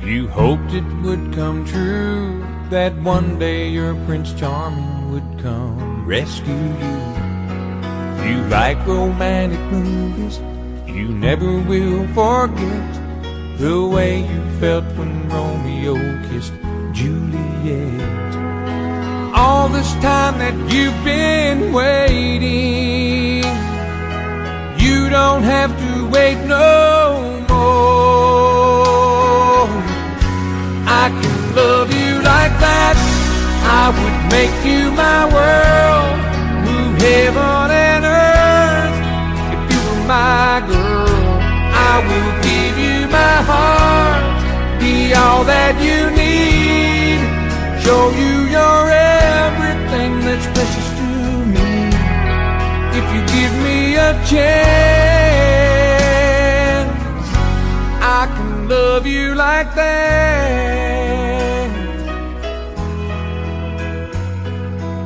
you hoped it would come true, that one day your Prince Charming would come rescue you. You like romantic movies, you never will forget the way you felt when Romeo kissed Juliet. All this time that you've been waiting, you don't have to wait no more. I can love you like that, I would make you my world, move heaven and earth if you were my girl. I will give you my heart, be all that you need, show you you're everything that's precious to me. If you give me chance, I can love you like that.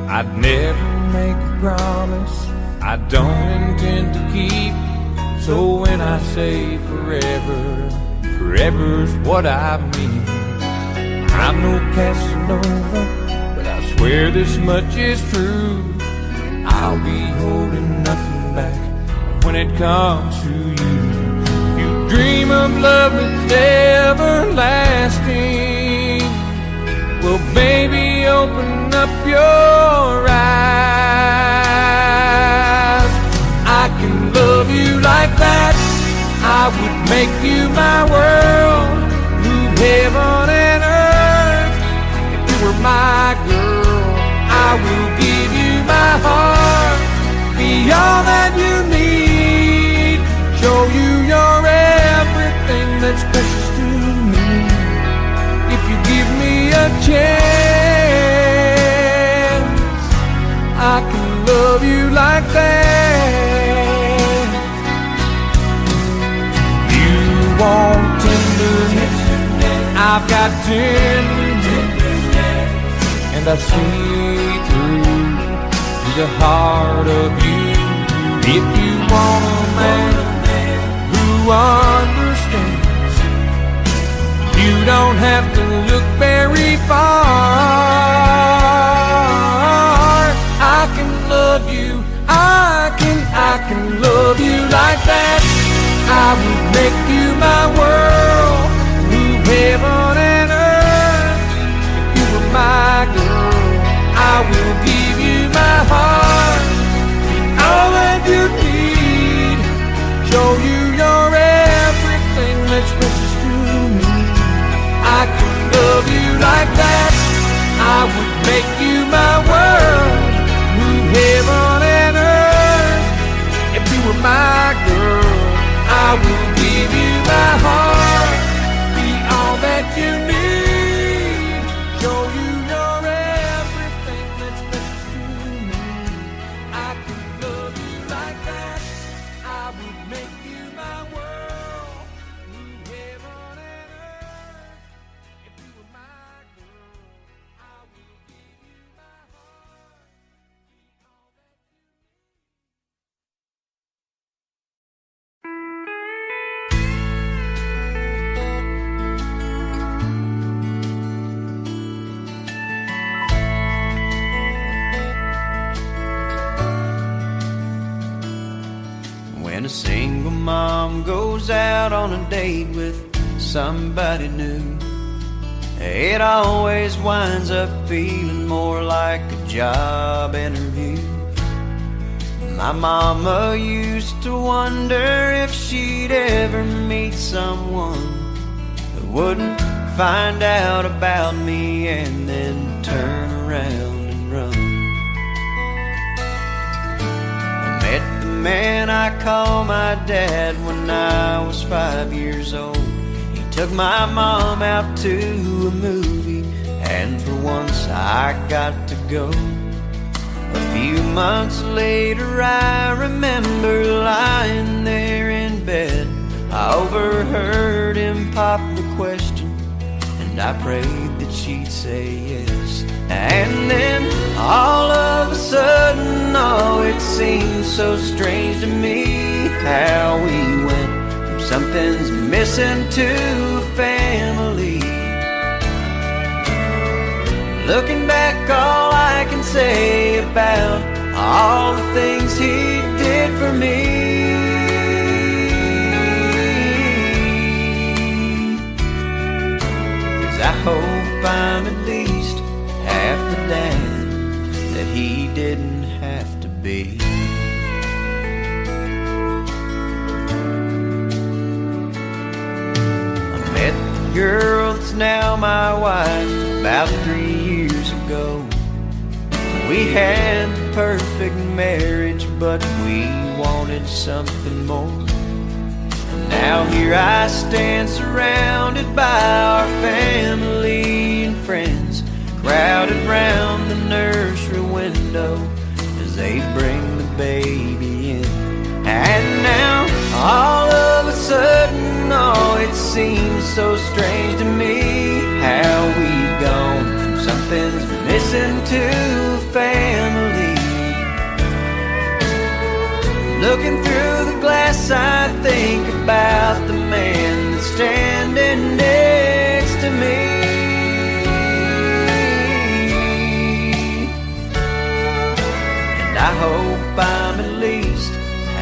I'd never make a promise I don't intend to keep. So when I say forever, forever's what I mean. I'm no Casanova, but I swear this much is true. I'll be holding nothing back when it comes to you. You dream of love that's everlasting. Well, baby, open up your eyes. I can love you like that. I would make you my world, move heaven and earth. If you were my girl, I will give you my heart, be all that you need, show you you're everything that's precious to me. If you give me a chance, I can love you like that. You want tenderness, I've got tenderness, and I see through the heart of you. If you want a man who understands, you don't have to look very far. I can love you, I can love you like that. I would make you my world, move heaven and earth. If you were my girl, I will give you my heart, all that you need, show you you're everything that's precious to me. I can love you like that. I would make you my world, move heaven and earth. If you were my girl, I will give you my heart, be all that you need, show you you're everything that's precious to me. I can love you like that. I would make you my world, move heaven and earth. If you were my girl, I will give you my heart, be all that you need. When a single mom goes out on a date with somebody new, it always winds up feeling more like a job interview. My mama used to wonder if she'd ever meet someone who wouldn't find out about me and then turn around and run. I met the man I call my dad when I was 5 years old. He took my mom out to a movie, and for once I got to go. A few months later I remember lying there in bed. I overheard him pop the question, and I prayed that she'd say yes. And then all of a sudden, oh, it seemed so strange to me how we went from something's missing to a family. Looking back, all I can say about all the things he did for me is I hope I'm at least half the dad that he didn't have to be. I met the girl that's now my wife about 3 years ago. We had the perfect marriage, but we wanted something more. And now here I stand surrounded by our family and friends, crowded round the nursery window as they bring the baby in. And Oh, it seems so strange to me how we've gone from something's missing to family. Looking through the glass, I think about the man that's standing next to me. And I hope I'm at least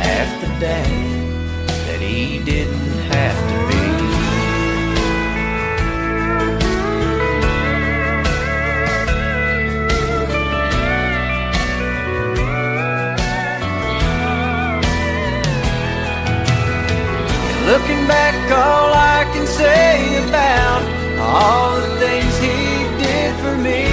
half the dad that he didn't have to be. Looking back, all I can say about all the things he did for me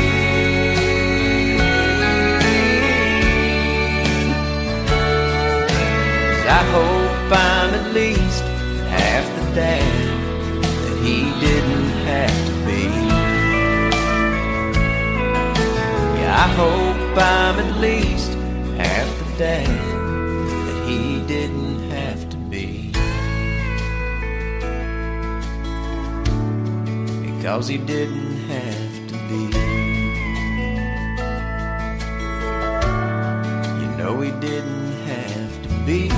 is I hope I'm at least half the dad that he didn't have to be. Yeah, I hope I'm at least half the dad that he didn't have to be. Because he didn't have to be. You know he didn't have to be.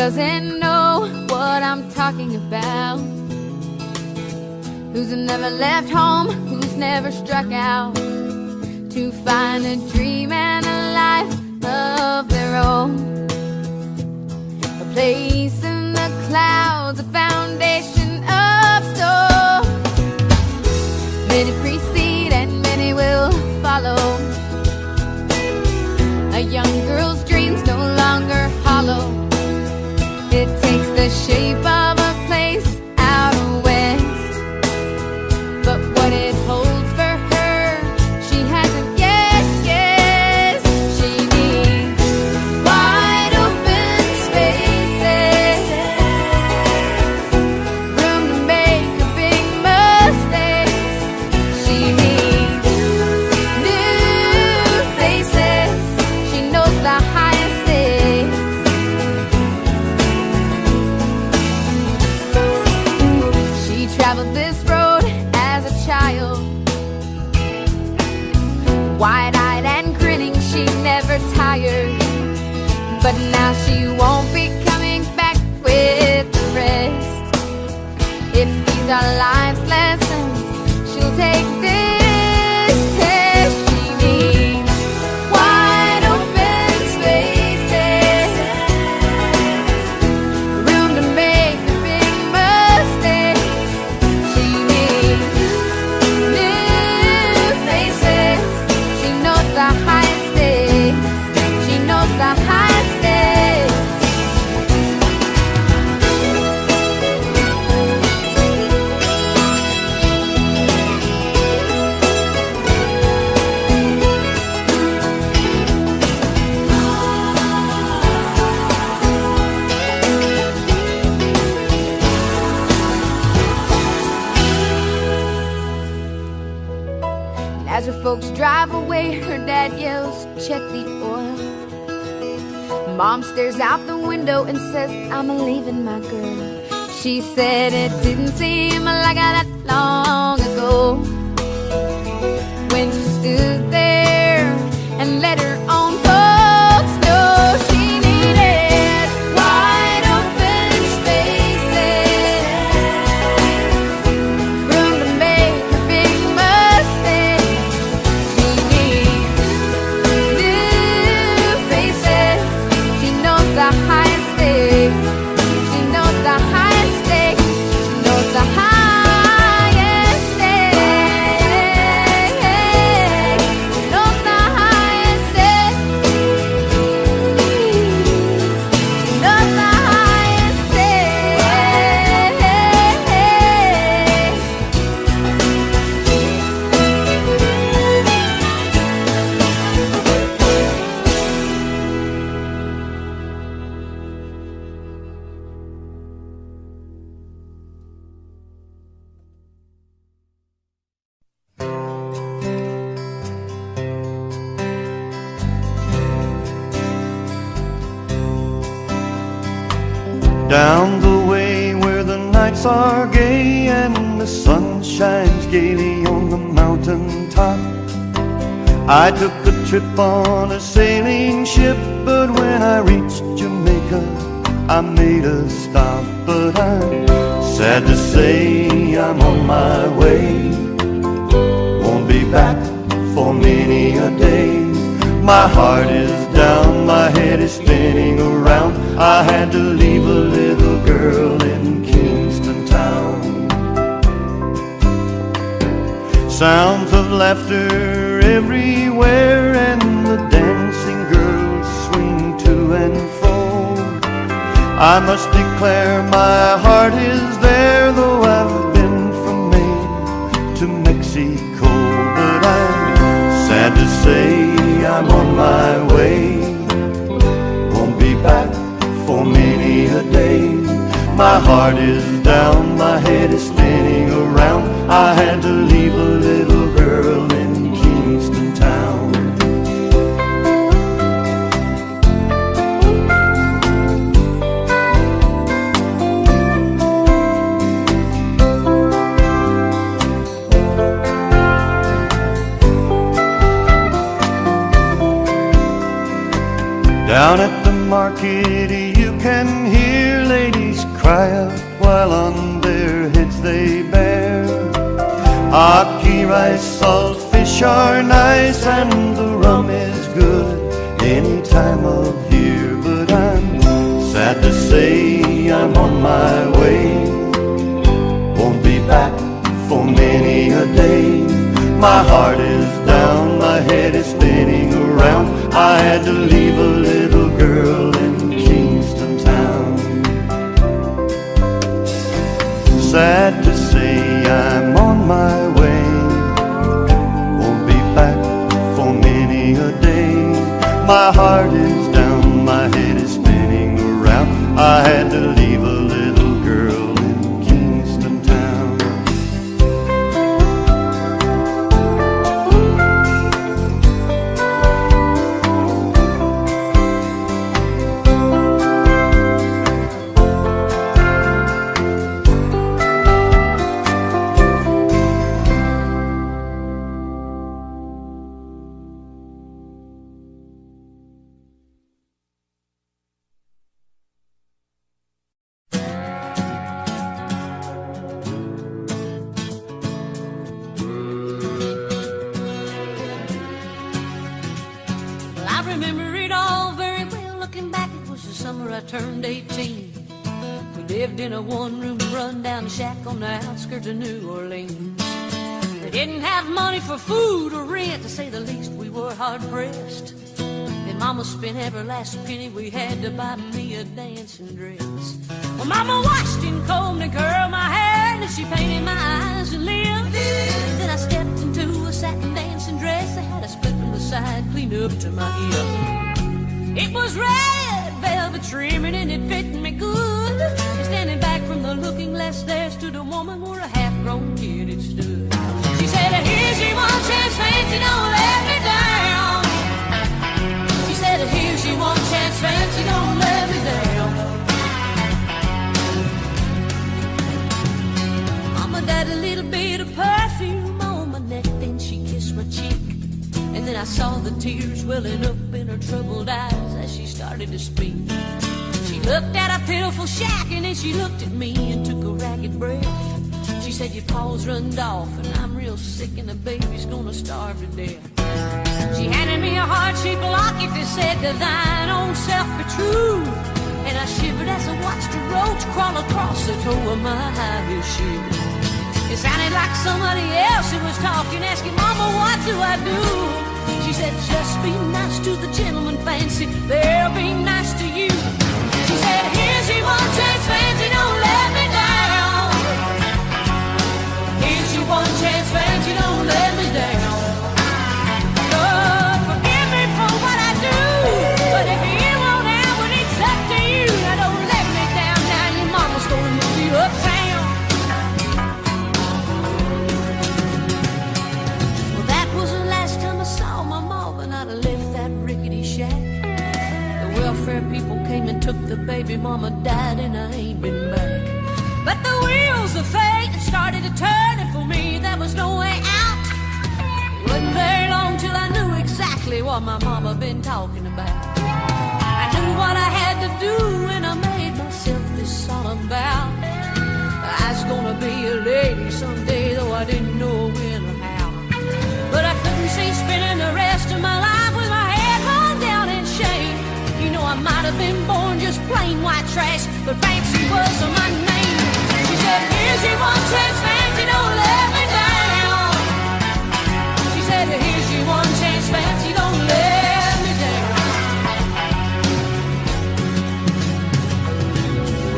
Doesn't know what I'm talking about. Who's never left home, who's never struck out to find a dream and a life of their own. A place in the clouds, a foundation of stone. Many precede and many will follow. A young girl's dreams no longer hollow. It takes the shape of a place out west, but what it holds for her, she hasn't yet guessed. She needs wide open spaces, room to make a big mistake. She needs new faces. She knows the highest stakes. Traveled this road as a child, wide-eyed and grinning, she never tired. But now she won't be coming back with the rest. If these are life's lessons, she'll take this test. She needs wide open spaces, room to make a big mistake. She needs new faces. She knows the highest stakes. She knows the highest stakes. As her folks drive away, her dad yells, check the oil. Mom stares out the window and says, I'm leaving my girl. She said it didn't seem like that long ago when she stood there and let her own folks know she needed wide open spaces, room to make a big mistake. She needs new faces. She knows the highest stakes. She knows the highest stakes. She knows the highest stakes. Knows the highest stakes. Knows the highest stakes. Down the way where the nights are gay and the sun shines gaily on the mountain top, I took a trip on a sailing ship, but when I reached Jamaica I made a stop. But I'm sad to say I'm on my way, won't be back for many a day. My heart is down, my head is spinning around. I had to leave a little girl in Kingston town. Sounds of laughter everywhere, and the dancing girls swing to and fro. I must declare my heart is there, though I've been from Maine to Mexico. But I'm sad to say I'm on my way, won't be back for many a day. My heart is down, my head is spinning around. I had to leave a little girl in Kingston town. Down at the market you can hear ladies cry out while on their heads they bear. Ackee rice, salt fish are nice, and the rum is good any time of year. But I'm sad to say I'm on my way, won't be back for many a day. My heart is down, my head is spinning around. I had to leave a little girl in Kingston town. Sad to say I'm on my way, won't be back for many a day. My heart is down, my head is spinning around. I had to leave a little girl in Kingston town. I turned 18. We lived in a one-room run-down shack on the outskirts of New Orleans. They didn't have money for food or rent, to say the least. We were hard-pressed, and Mama spent every last penny we had to buy me a dancing dress. Well, Mama washed and combed and curled my hair, and she painted my eyes and lips. Then I stepped into a satin dancing dress that had a split from the side, cleaned up to my hip. It was red velvet trimming and it fit me good. And standing back from the looking glass there stood a woman where a half-grown kid had stood. She said, here's your one chance, fancy, don't let me down. She said, here's your one chance, fancy, and I saw the tears welling up in her troubled eyes as she started to speak. She looked at a pitiful shack and then she looked at me and took a ragged breath. She said, your pa's runned off and I'm real sick and the baby's gonna starve to death. She handed me a heart-shaped locket that said, to thine own self be true. And I shivered as I watched a roach crawl across the toe of my high-heel shoe. It sounded like somebody else who was talking, asking, Mama, what do I do? She said, just be nice to the gentleman, Fancy, they'll be nice to you. She said, here's your one chance, Fancy, don't let me down. Here's your one chance, Fancy, don't let me down. Lord, forgive me for what I do, but if you won't have it, it's up to you. Now don't let me down, now your mama's gonna move you uptown. Well, that was the last time I saw my mom, and I'd left that rickety shack. The welfare people came and took the baby, mama died, and I ain't been back. But the wheels of fate started to turn, and for me there was no way out. It wasn't very long till I knew exactly what my mama been talking about. I knew what I had to do, and I made myself this solemn vow. I was gonna be a lady someday, though I didn't know when or how. But I couldn't see spending the rest of my life with my head hung down in shame. You know, I might have been born just plain white trash, but Fancy was my name. She said, here's your one chance, Fancy, don't let me down. She said, here's your one chance, Fancy, don't let me down.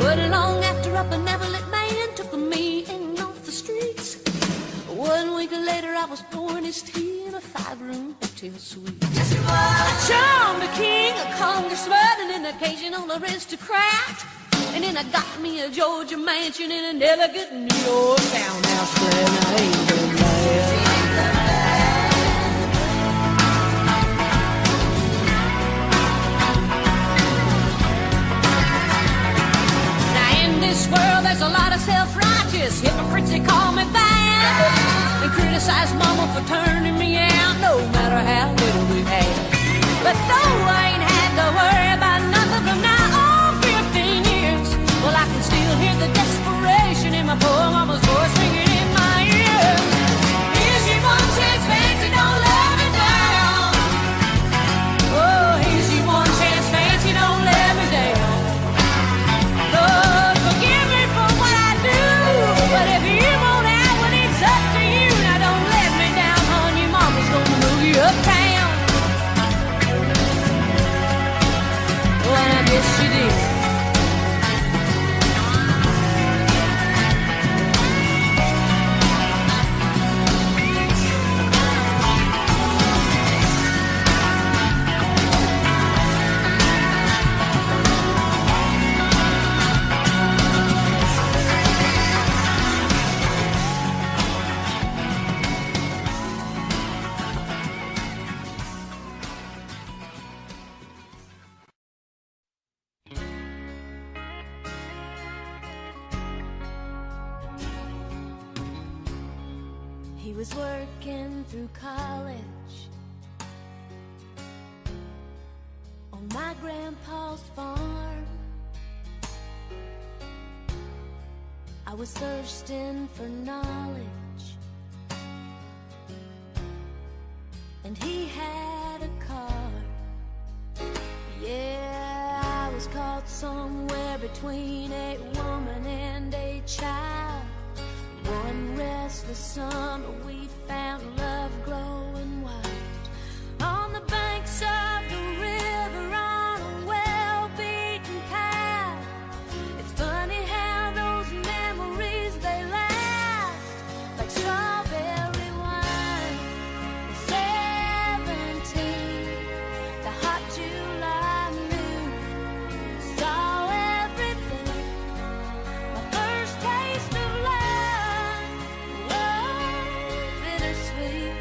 Wasn't long after a benevolent man took me in off the streets. 1 week later I was pouring his tea in a 5-room hotel suite. Yes, it was. I charmed a king, a congressman, and an occasional aristocrat. And then I got me a Georgia mansion in an elegant New York townhouse plan. I ain't been mad. Now in this world there's a lot of self-righteous hypocrites that call me bad and criticize mama for turning me out, no matter how little we had. But though I ain't had to worry about nothing from now on 15 years, well, I can still hear the desperation in my poor mama's voice ringing in my ears. Here's your one chance, Fancy, don't let me down. Oh, here's your one chance, Fancy, don't let me down. Lord, forgive me for what I do, but if you won't have it, it's up to you. Now don't let me down, hon, your mama's gonna move you uptown. Well, I guess she did. He was working through college on my grandpa's farm. I was thirsting for knowledge, and he had a car. Yeah, I was caught somewhere between a woman and a child. One restless summer we found love growing wild on the banks of the river on a well-beaten path. It's funny how those memories, they last like strawberry wine. At 17, the hot July moon saw everything. My first taste of love, bittersweet.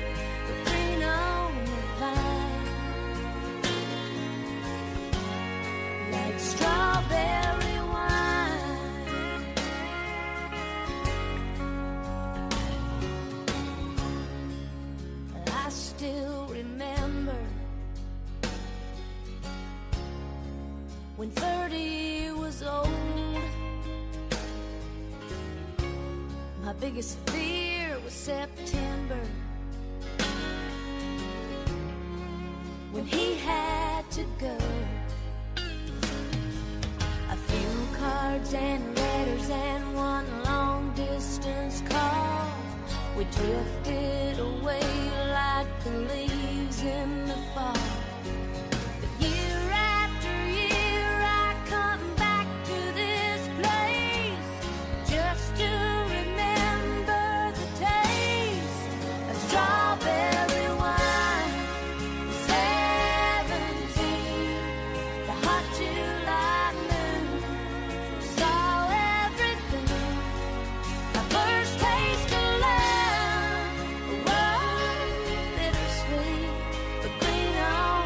when 30 was old. My biggest fear was September, when he had to go. A few cards and letters and one long distance call. We drifted away like the leaves in the fall. But year after year I come back to this place just to remember the taste of strawberry wine. 17, the hot July moon saw everything. My first taste of love was bittersweet, but green on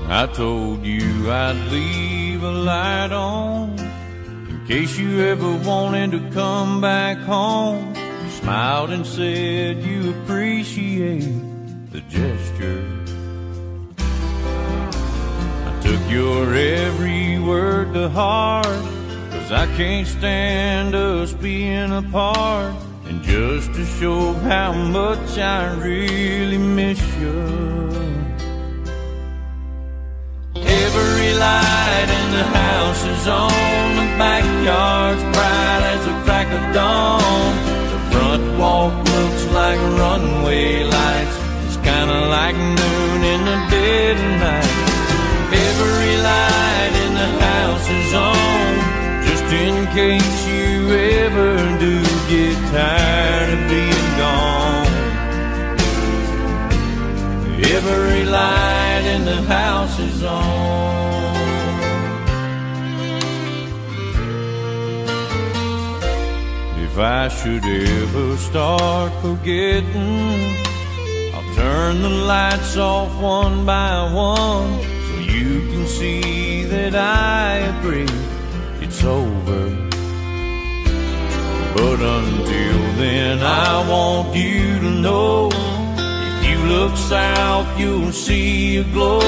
I told you I'd leave a light on in case you ever wanted to come back home. You smiled and said you appreciate the gesture. I took your every word to heart, 'cause I can't stand us being apart. And just to show how much I really miss you, every light in the house is on, the backyard's bright as a crack of dawn. The front walk looks like runway lights, it's kinda like noon in the dead of night. Every light in the house is on, just in case you ever do get tired of being gone. Every light in the house is on. If I should ever start forgetting, I'll turn the lights off one by one, so you can see that I agree it's over. But until then, I want you to know, if you look south, you'll see a glow.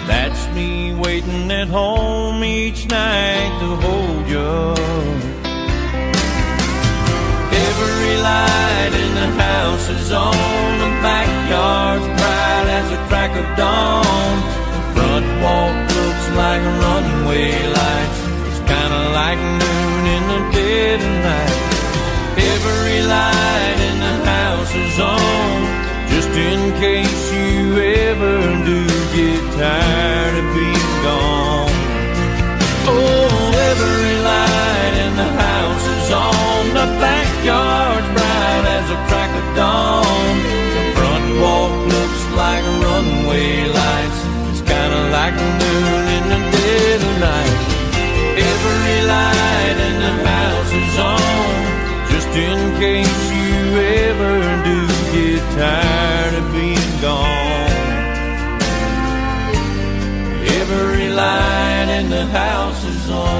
That's me waiting at home each night to hold you. Every light in the house is on, the backyard's bright as a crack of dawn. The front walk looks like runway lights, it's kinda like noon in the dead of night. Every light in the house is on, just in case you ever do get tired of being gone. Oh, every light in the house is on, the backyard's bright as a crack of dawn. The front walk looks like runway lights, it's kinda like noon in the dead of night. Every light in the house is on, just in case you ever do get tired of being gone. Every light in the house is on.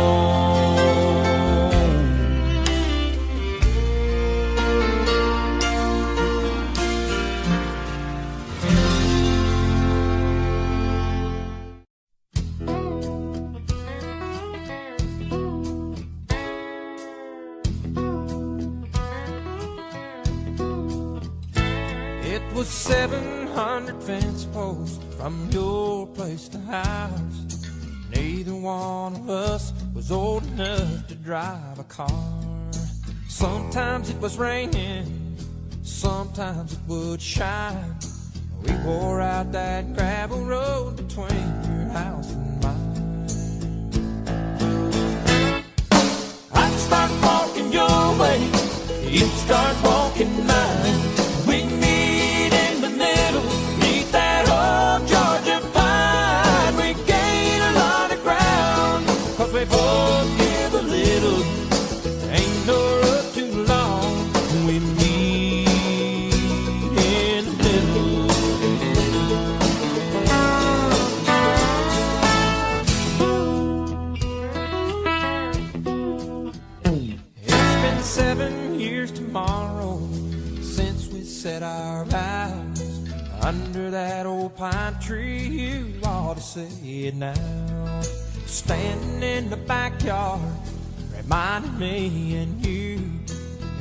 It was 700 fence posts from your place to ours. Neither one of us was old enough to drive a car. Sometimes it was raining, sometimes it would shine. We wore out that gravel road between your house and mine. I'd start walking your way, you'd start walking mine. We'd meet in the middle, meet that old Georgia pine. We gain a lot of ground, 'cause we both give a little. Ain't no road too long, we meet in the middle. It's been 7 years tomorrow since we set our vows under that old pine tree. You ought to say it now. Standing in the backyard, reminding me and you,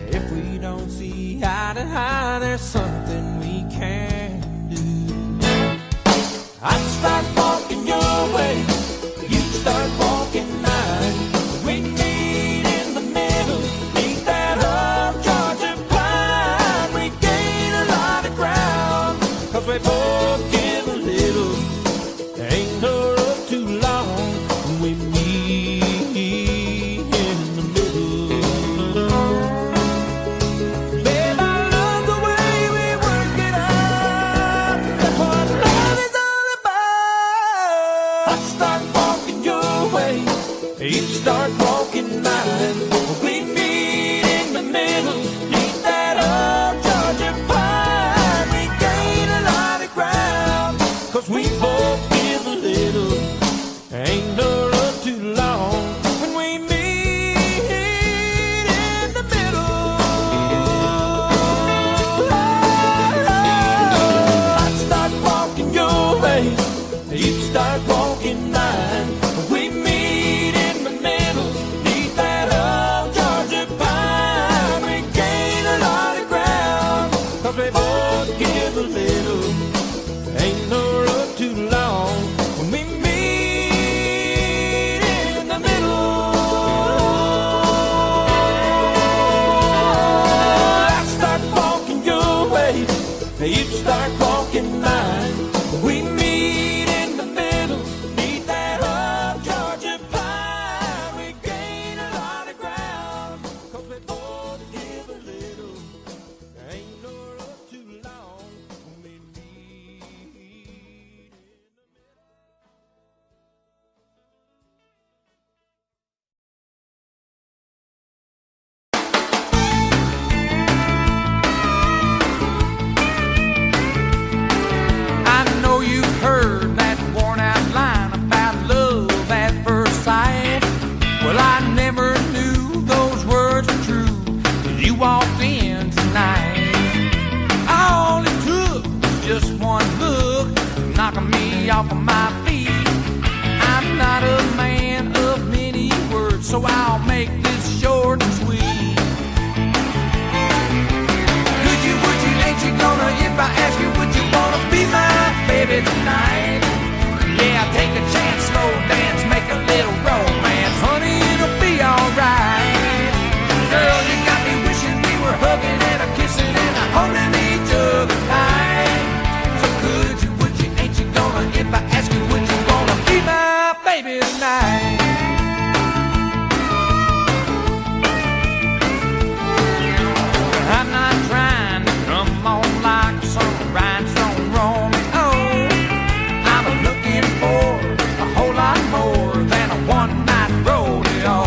if we don't see eye to eye, there's something we can do. I'd start walking your way, you'd start walking mine. We'd meet in the middle, meet that old Georgia pine. We gain a lot of ground, 'cause we both give a little. There ain't no road too long, we meet in the middle. Babe, I love the way we work it out. That's what love is all about. I start walking your way, you start walking mine. We meet in the middle, meet that old Georgia pine. We gain a lot of ground, 'cause we both give a little. you'd start walking mine. We meet in the middle, beneath that old Georgia pine. We gain a lot of ground, 'cause we both give a little. Ain't no road too long when we meet in the middle. I start walking your way, you start walking mine. We meet in the middle, beneath that old Georgia pine. We gain a lot of ground, 'cause we both give a little. Ain't no road too long when we meet in the middle. I know you've heard that worn out line about love at first sight. Well, I never knew those words were true till you walked in tonight. All it took was just one look, knocking me off of my feet. I'm not a man of many words, so I'll make this short and sweet. Could you, would you, ain't you gonna, if I ask you, would you wanna be my baby tonight? Yeah, take a chance, slow dance, make a little romance. Honey, it'll be alright. Girl, you got me wishing we were hugging and a kissing and a holding each other tight. So could you, would you, ain't you gonna, if I ask you, would you wanna be my baby tonight? I'm not trying to come on like some rhinestone Romeo. I'm looking for a whole lot more than a one-night rodeo.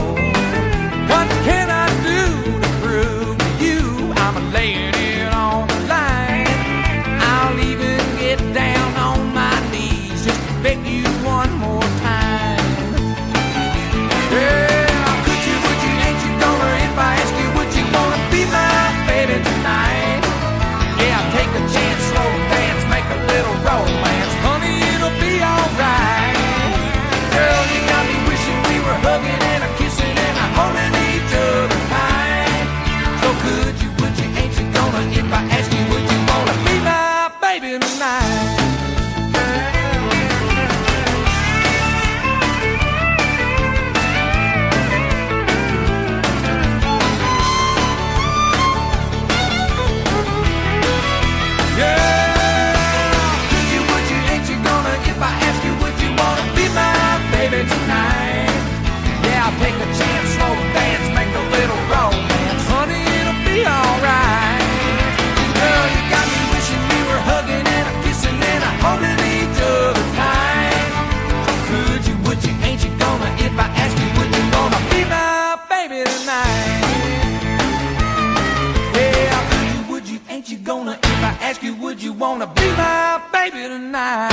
What can I do to prove to you I'm laying it on the line? I'll even get down on my knees just to beg you one more time. Yeah, could you, would you, ain't you gonna, if I ask you, would you wanna be my baby tonight? Yeah, take a chance, slow dance, make a little romance. Honey, it'll be alright. Girl, you got me wishing we were hugging and a kissing and a holding each other tight. So could you, would you, ain't you gonna, if I ask you, would you wanna be my baby tonight? Tonight, yeah, I'll take a chance, slow dance, make a little romance. Honey, it'll be alright. Girl, you got me wishing we were hugging and a kissing and a holding each other tight. Could you, would you, ain't you gonna, if I ask you, would you wanna be my baby tonight? Yeah, could you, would you, ain't you gonna, if I ask you, would you wanna be my baby tonight?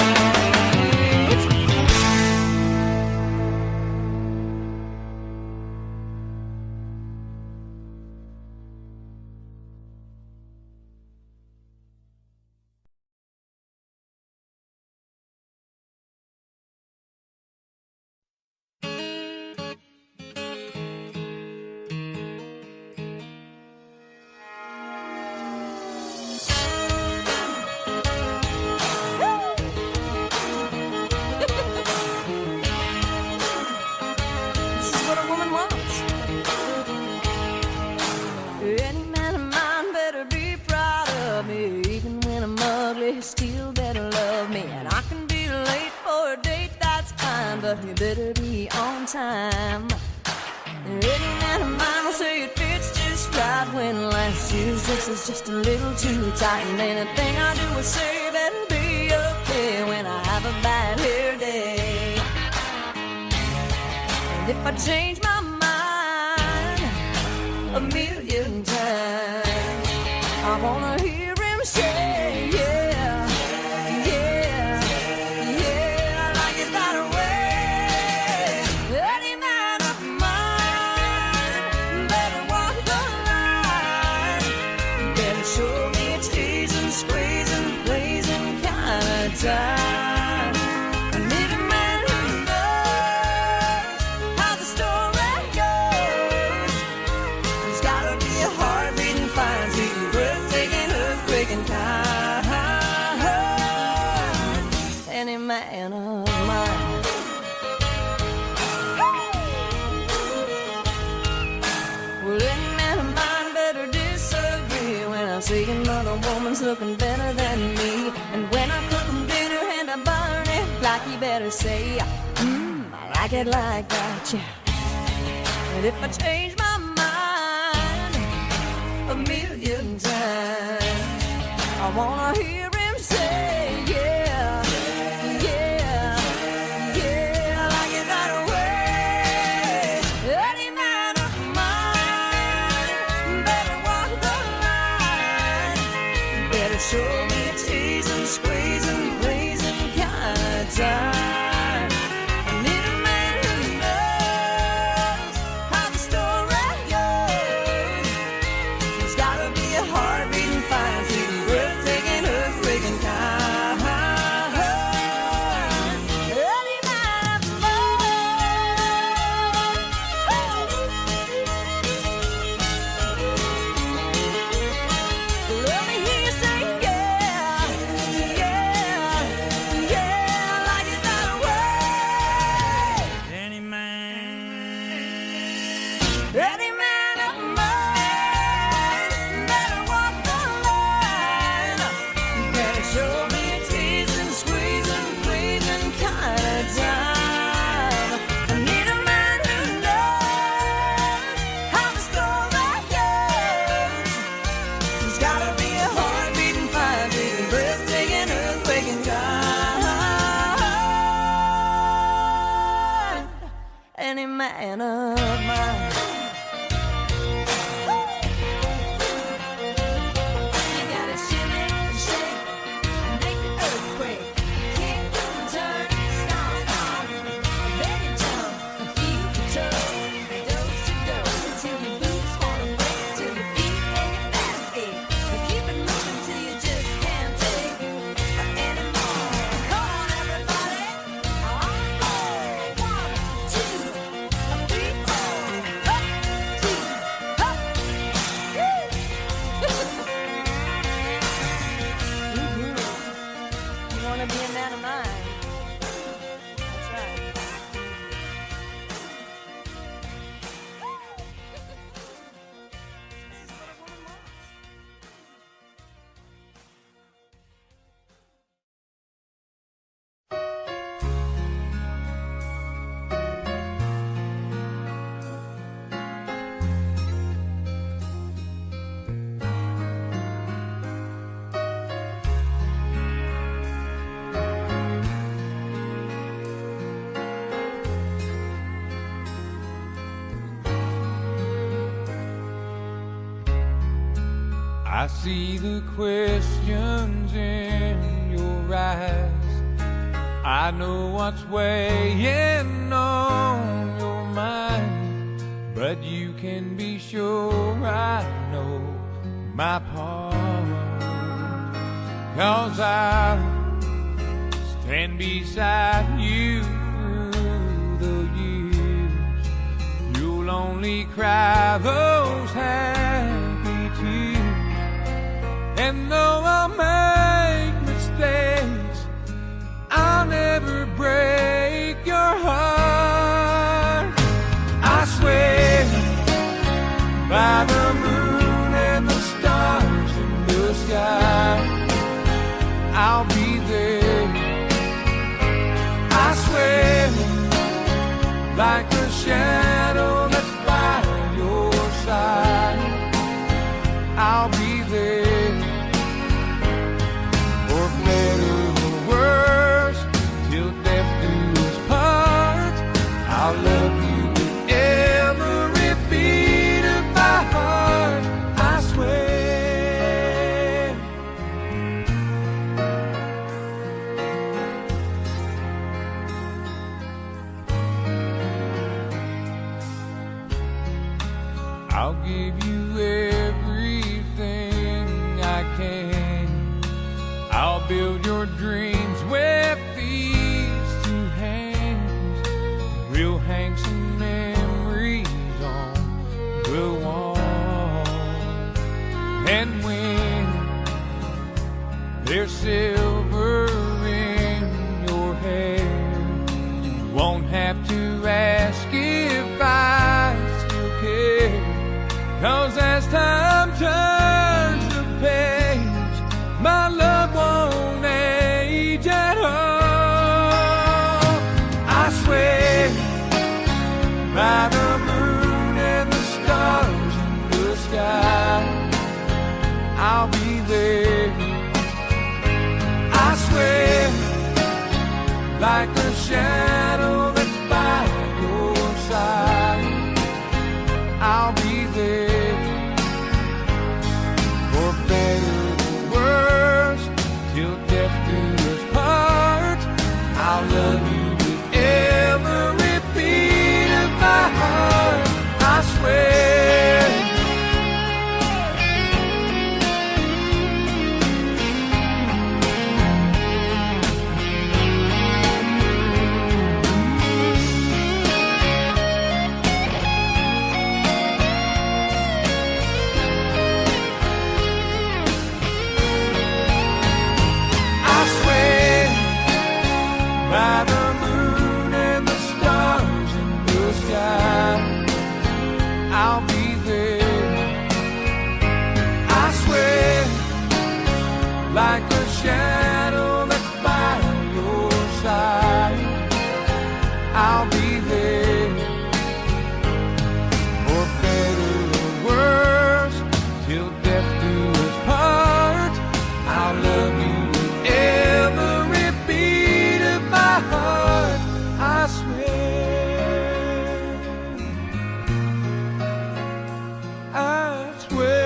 Still better love me, and I can be late for a date, that's fine, but you better be on time. Any man of mine will say it fits just right when last year's dress is just a little too tight, and anything I do or say better be okay when I have a bad hair day. And if I change my mind a million times, I wanna hear him say, yeah. Time. man of mine. Well, any man of mine better disagree when I see another woman's looking better than me. And when I cook him dinner and I burn it like, he better say, I like it like that, yeah. And if I change my mind a million times, I wanna hear him say, yeah, yeah, yeah, I like it that way. Any man of mine better walk the line, better show me a teasing, squeezing, pleasing kind of time. I need a man who knows how the story goes. There's gotta be a heart-beating, fire-beating, breathtaking, earthquaking kind. Any man of mine. Let me hear you say, yeah, yeah, yeah, I like it that way. Any man of mine better walk the line, better show me a teasing, squeezing, pleasing kind of time. I need a man who knows how the story goes. There's gotta be a heart-beating, fire-beating, breathtaking, earthquaking kind. Any man of mine. You gotta shimmy and shake and make the earthquake. Kick and turn, stomp, stomp. Then you jump and feel the toe. Dose to dose until your boots wanna break, till your feet and your back ache. But keep it moving till you just can't take anymore. Come on, everybody. Now on we go. 1, 2, 3, 4. Up, 2, up. You wanna be a man of mine? That's right. This is what a woman wants. I see the questions in your eyes. I know what's weighing on your mind, but you can be sure I know my part. 'Cause I'll stand beside you through the years. You'll only cry those happy tears. And though I'll make mistakes, I'll never break your heart. I swear by the moon and the stars in the sky, I'll be there. I swear like a shadow that's by your side, I'll be there. For better or worse, till death do us part, I'll love you with every beat of my heart. I swear. I'll give you everything I can. I'll build your dreams with these two hands. We'll hang some memories on the wall. And when there's silver in your hair, I'll love you with every beat of my heart, I swear. By the moon and the stars in the sky, I'll be there. I swear, like a shadow that's by your side, I'll be there. For better or worse, till death do us part, I'll love you with every beat of my heart, I swear, I swear.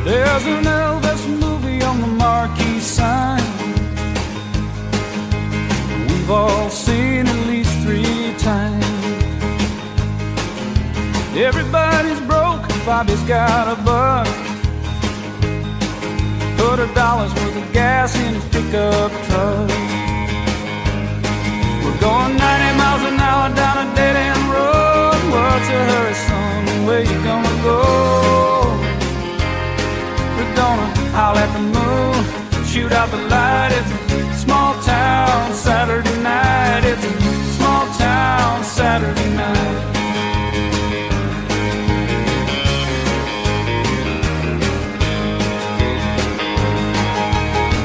There's an Elvis movie on the marquee sign. We've all seen at least 3 times. Everybody's broke, Bobby's got a buck. Put $1 worth of gas in his pickup truck. We're going 90 miles an hour down a dead-end road. What's a hurry, son? Where you gonna go? We're gonna howl at the moon, shoot out the light. It's a small town Saturday night. It's a small town Saturday night.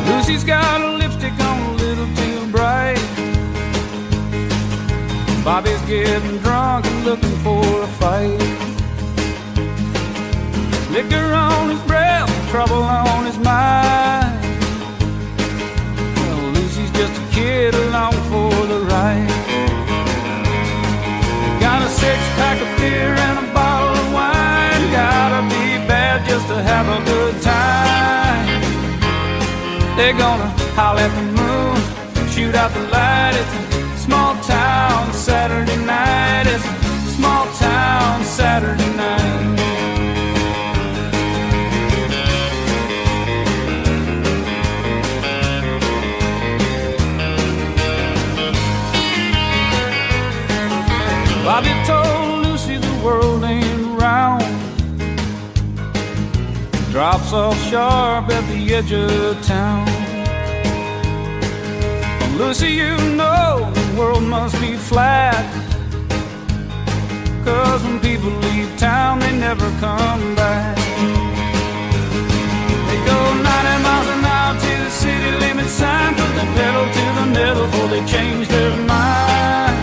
Lucy's got a lipstick on a little too bright. Bobby's getting drunk and looking for a fight. Liquor on his breath, trouble on his mind. Well, Lucy's just a kid along for the ride. Got a 6-pack of beer and a bottle of wine. Gotta be bad just to have a good time. They're gonna howl at the moon, shoot out the light. It's a small town Saturday night. It's a small town Saturday night. Bobby told Lucy the world ain't round. Drops off sharp at the edge of town. Well, Lucy, you know the world must be flat. 'Cause when people leave town, they never come back. They go 90 miles an hour to the city limit sign. Put the pedal to the metal before they change their mind.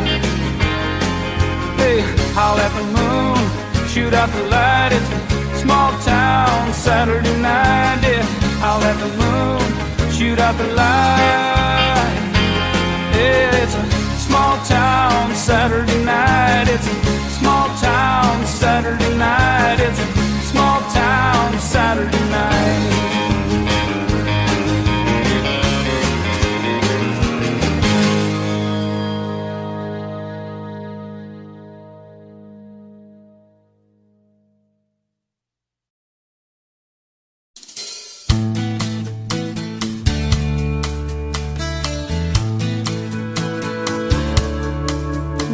They howl at the moon, shoot out the light. It's a small town Saturday night. Yeah, howl at the moon, shoot out the light. Yeah, it's a small town Saturday night. It's a small town Saturday night. It's a small town Saturday night.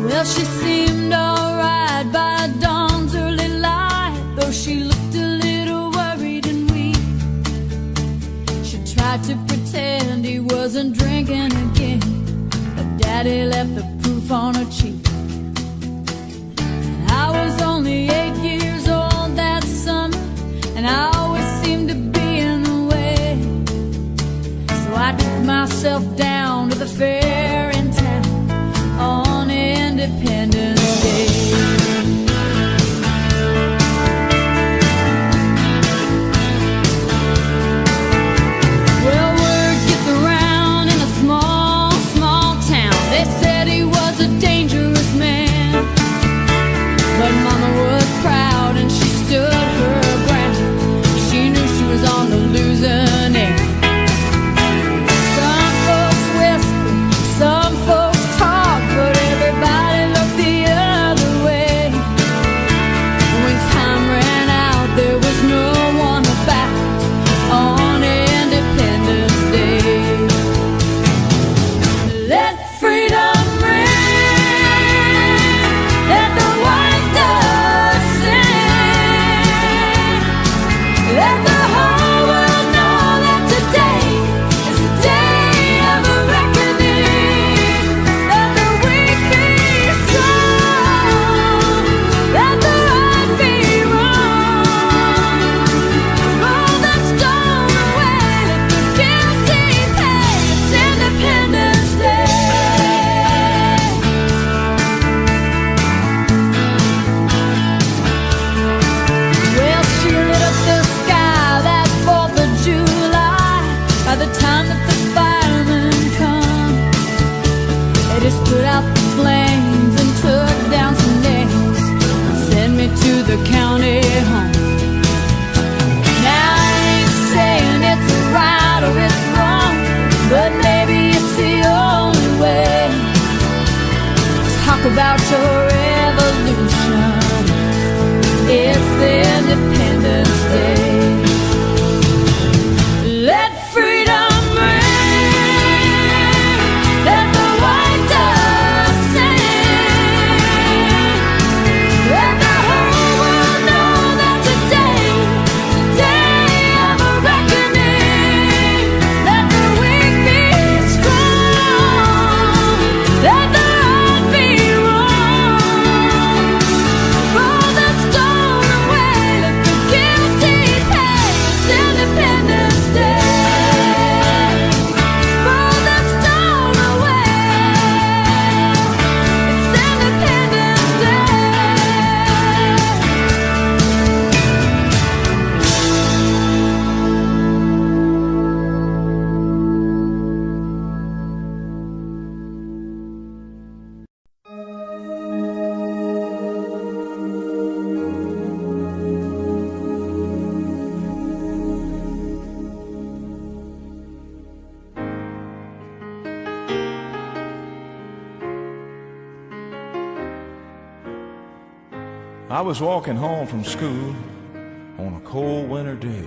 Well, she seemed alright by dawn's early light, though she looked a little worried and weak. She tried to pretend he wasn't drinking again, but Daddy left the proof on her cheek. And I was only 8 years old that summer, and I always seemed to be in the way. So I took myself down to the fair in town on Independence Day. start your revolution. It's Independence Day. Let freedom ring, let the white dove sing, let the whole world know that today of a reckoning. Let the weak be strong, let the right be wrong. Roll the stone away, let the guilty pay. It's Independence Day. Roll the stone away. It's Independence Day. I was walking home from school on a cold winter day.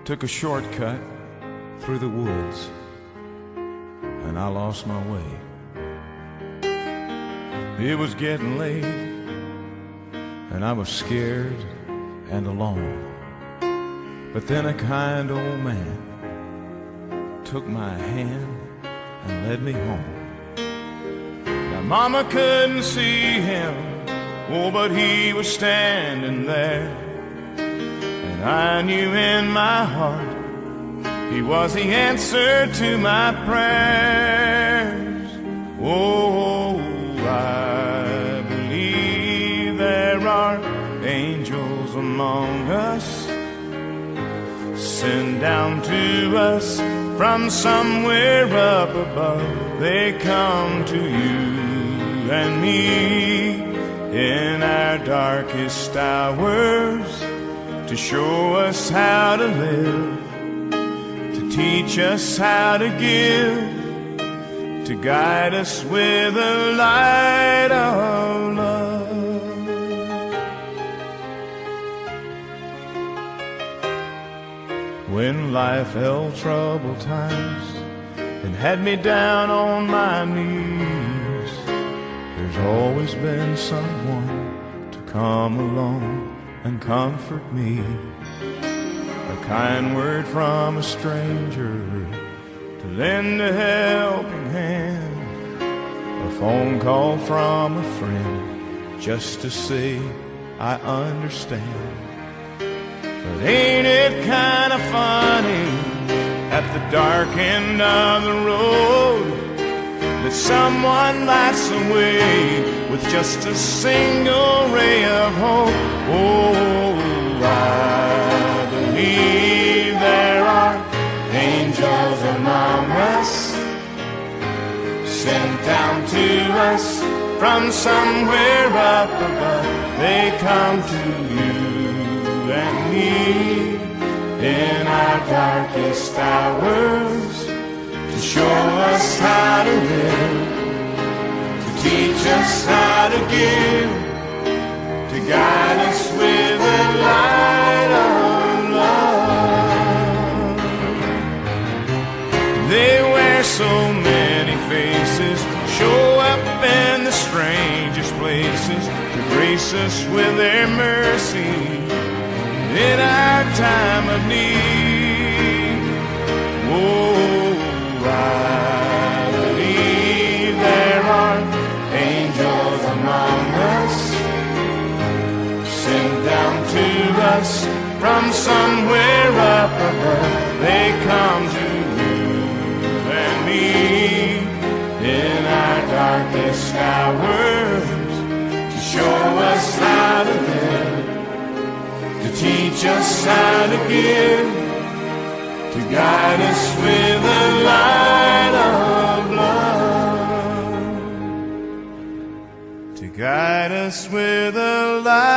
Took a shortcut through the woods, and I lost my way. It was getting late, and I was scared and alone. But then a kind old man took my hand and led me home. Now Mama couldn't see him, oh, but he was standing there. And I knew in my heart he was the answer to my prayers. Oh, I believe there are angels among us, sent down to us from somewhere up above. They come to you and me in our darkest hours to show us how to live, to teach us how to give, to guide us with the light of love. When life held troubled times and had me down on my knees, there's always been someone to come along and comfort me. A kind word from a stranger to lend a helping hand, a phone call from a friend just to say I understand. But ain't it kind of funny at the dark end of the road that someone lights the way with just a single ray of hope? Oh, I believe there are angels among us, sent down to us from somewhere up above. They come to you and me in our darkest hours to show us how to live, to teach us how to give, to guide us with the light of love. They wear so many faces, show up in the strangest places to grace us with their mercy in our time of need. Oh, I believe there are angels among us, sent down to us from somewhere up above. They come to you and me in our darkest hours to show us how to live, to teach us how to give, to guide us with the light of love, to guide us with the light